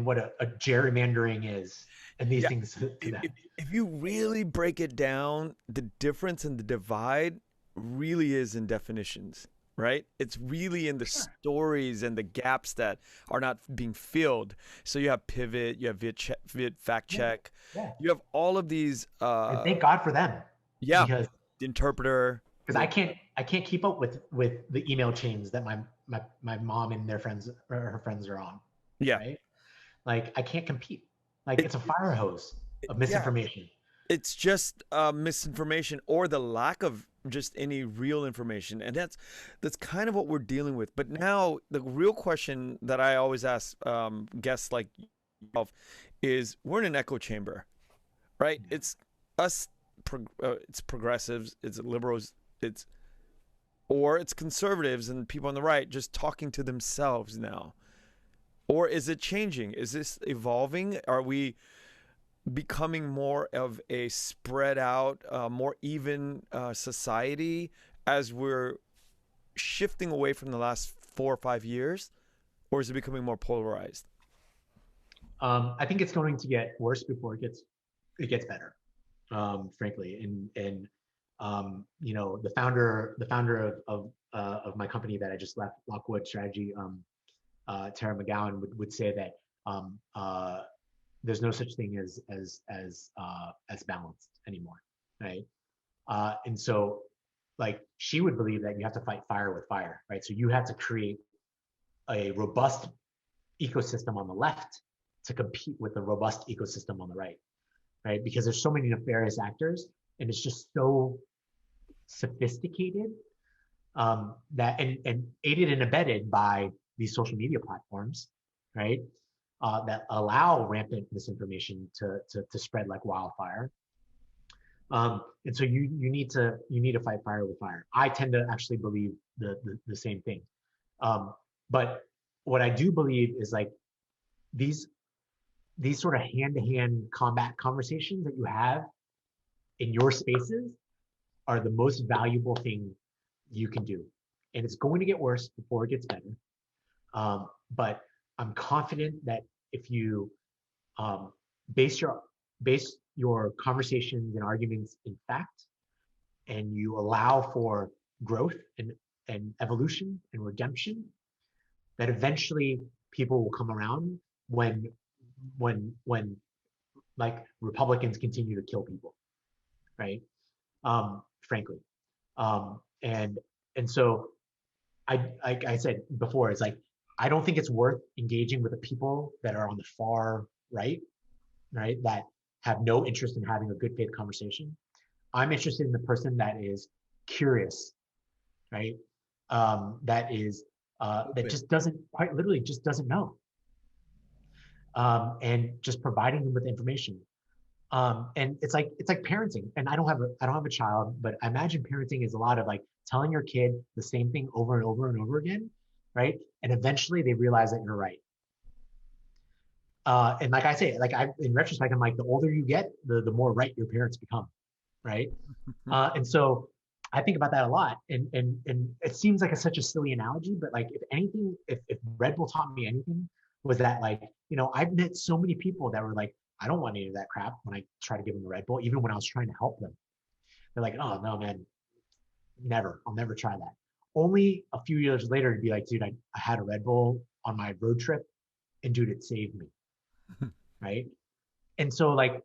what a gerrymandering is and these things. If you really break it down, the difference and the divide really is in definitions, right? It's really in the stories and the gaps that are not being filled. So you have Pivot, you have Vid Fact Check, you have all of these. And thank God for them. Yeah, because the interpreter. Because I can't keep up with the email chains that my mom and their friends or her friends are on. Yeah, right? Like I can't compete. Like it's a fire hose of misinformation. It's just misinformation or the lack of just any real information, and that's kind of what we're dealing with. But now the real question that I always ask guests like yourself is, we're in an echo chamber, right? It's us, it's progressives, it's liberals, it's conservatives and people on the right just talking to themselves now. Or is it changing? Is this evolving? Are we becoming more of a spread out, more even society as we're shifting away from the last 4 or 5 years? Or is it becoming more polarized? I think it's going to get worse before it gets better, frankly. And the founder of my company that I just left, Lockwood Strategy, Tara McGowan would say that there's no such thing as balanced anymore, right? And so, like, she would believe that you have to fight fire with fire, right? So you have to create a robust ecosystem on the left to compete with the robust ecosystem on the right, right? Because there's so many nefarious actors, and it's just so sophisticated that and aided and abetted by these social media platforms, right? That allow rampant misinformation to spread like wildfire. And so you need to fight fire with fire. I tend to actually believe the same thing. But what I do believe is like these sort of hand-to-hand combat conversations that you have in your spaces are the most valuable thing you can do. And it's going to get worse before it gets better. But I'm confident that if you base your conversations and arguments in fact, and you allow for growth and and evolution and redemption, that eventually people will come around when like Republicans continue to kill people, right? Frankly. And so like I said before, it's like I don't think it's worth engaging with the people that are on the far right, right, that have no interest in having a good faith conversation. I'm interested in the person that is curious, right? That just doesn't quite literally just doesn't know, and just providing them with information. And it's like parenting. And I don't have a child, but I imagine parenting is a lot of like telling your kid the same thing over and over and over again, right? And eventually they realize that you're right. And like I say, like in retrospect, I'm like, the older you get, the more right your parents become, right? And so I think about that a lot. And it seems like such a silly analogy, but like if anything, if Red Bull taught me anything, was that like, I've met so many people that were like, I don't want any of that crap when I try to give them a Red Bull, even when I was trying to help them. They're like, oh no, man, never. I'll never try that. Only a few years later to be like, dude, I had a Red Bull on my road trip and dude, it saved me. Right. And so like,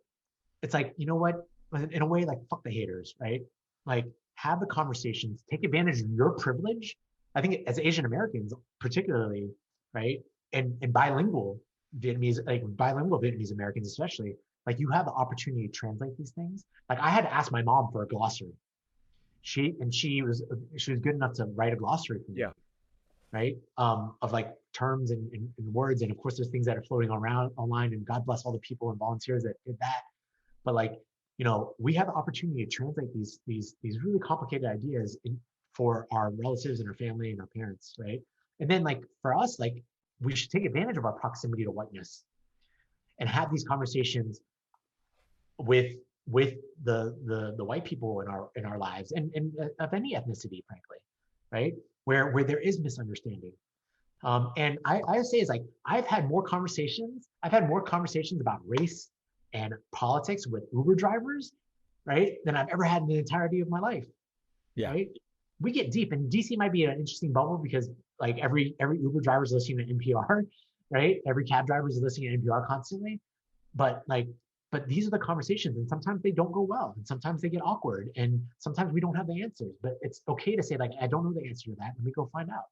it's like, you know what? In a way, like fuck the haters, right? Like have the conversations, take advantage of your privilege. I think as Asian Americans, particularly, right? And bilingual Vietnamese Americans, especially, like you have the opportunity to translate these things. Like I had to ask my mom for a glossary. She was good enough to write a glossary for me. Yeah. Right? Of like terms and words. And of course, there's things that are floating around online, and God bless all the people and volunteers that did that. But like, we have the opportunity to translate these really complicated ideas for our relatives and our family and our parents, right? And then like for us, like we should take advantage of our proximity to whiteness and have these conversations with the white people in our lives and of any ethnicity, frankly, right? Where there is misunderstanding. And I say is like I've had more conversations about race and politics with Uber drivers, right, than I've ever had in the entirety of my life. Yeah. Right? We get deep, and DC might be an interesting bubble because like every Uber driver is listening to NPR, right? Every cab driver is listening to NPR constantly. But these are the conversations, and sometimes they don't go well, and sometimes they get awkward, and sometimes we don't have the answers. But it's okay to say like, I don't know the answer to that. Let me go find out.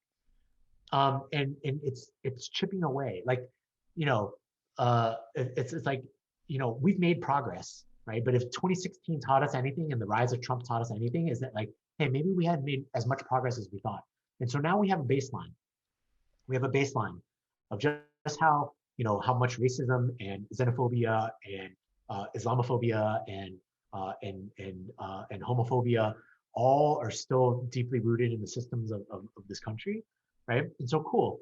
And it's chipping away. Like, it's like, we've made progress, right? But if 2016 taught us anything, and the rise of Trump taught us anything, is that like, hey, maybe we hadn't made as much progress as we thought. And so now we have a baseline. We have a baseline of just how much racism and xenophobia and Islamophobia and homophobia all are still deeply rooted in the systems of this country, right? And so cool.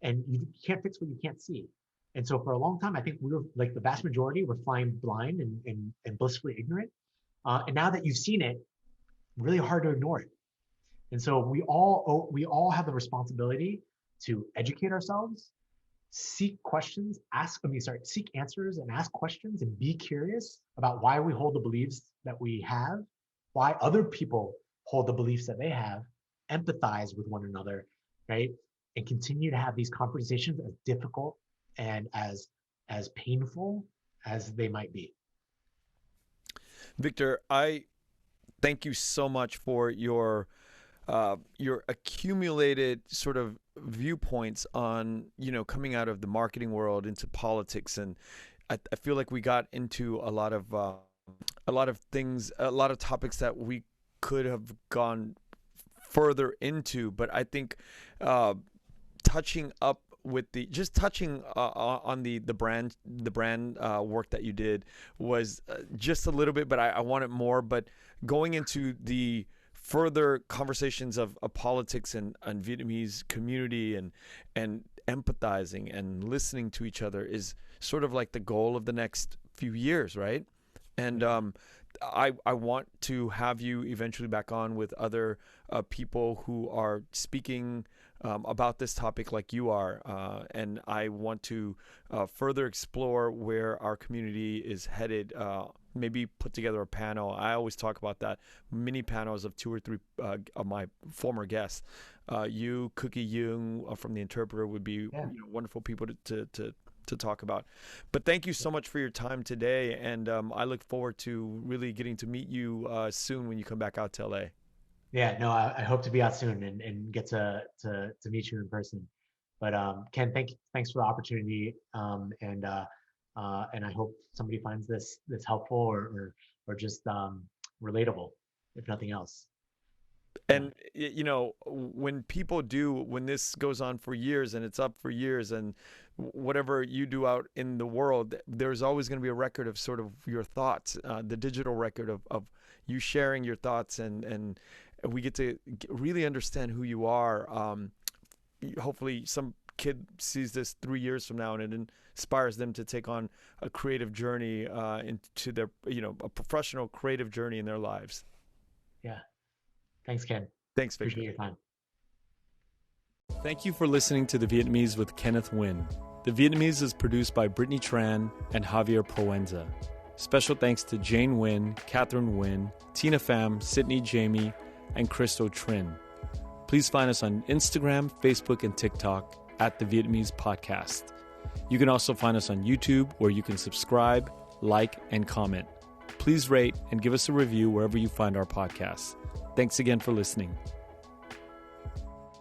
And you can't fix what you can't see. And so for a long time, I think we were like the vast majority were flying blind and blissfully ignorant. And now that you've seen it, really hard to ignore it. And so we all have the responsibility to educate ourselves, seek answers and ask questions and be curious about why we hold the beliefs that we have, why other people hold the beliefs that they have, empathize with one another, right? And continue to have these conversations as difficult and as painful as they might be. Victor, I thank you so much for your accumulated sort of viewpoints on, coming out of the marketing world into politics. And I feel like we got into a lot of things, a lot of topics that we could have gone further into. But I think touching on the brand work that you did was just a little bit, but I wanted more. But going into the further conversations of politics and Vietnamese community and empathizing and listening to each other is sort of like the goal of the next few years, right? And I want to have you eventually back on with other people who are speaking about this topic like you are, and I want to further explore where our community is headed maybe put together a panel. I always talk about that, mini panels of 2 or 3 of my former guests. You, Cookie Young from The Interpreter would be wonderful people to talk about. But thank you so much for your time today, and I look forward to really getting to meet you soon when you come back out to LA. Yeah, no, I hope to be out soon and get to meet you in person. But Ken, thanks for the opportunity, and I hope somebody finds this helpful or just relatable, if nothing else. And when this goes on for years and it's up for years, and whatever you do out in the world, there's always going to be a record of sort of your thoughts, the digital record of you sharing your thoughts, and we get to really understand who you are. Hopefully some kid sees this 3 years from now and it inspires them to take on a creative journey into their, a professional creative journey in their lives. Yeah. Thanks, Ken. Thanks, Victor. Appreciate your time. Thank you for listening to The Vietnamese with Kenneth Nguyen. The Vietnamese is produced by Brittany Tran and Javier Proenza. Special thanks to Jane Nguyen, Catherine Nguyen, Tina Pham, Sydney Jamie, and Crystal Trin. Please find us on Instagram, Facebook, and TikTok at The Vietnamese Podcast. You can also find us on YouTube, where you can subscribe, like, and comment. Please rate and give us a review wherever you find our podcasts. Thanks again for listening.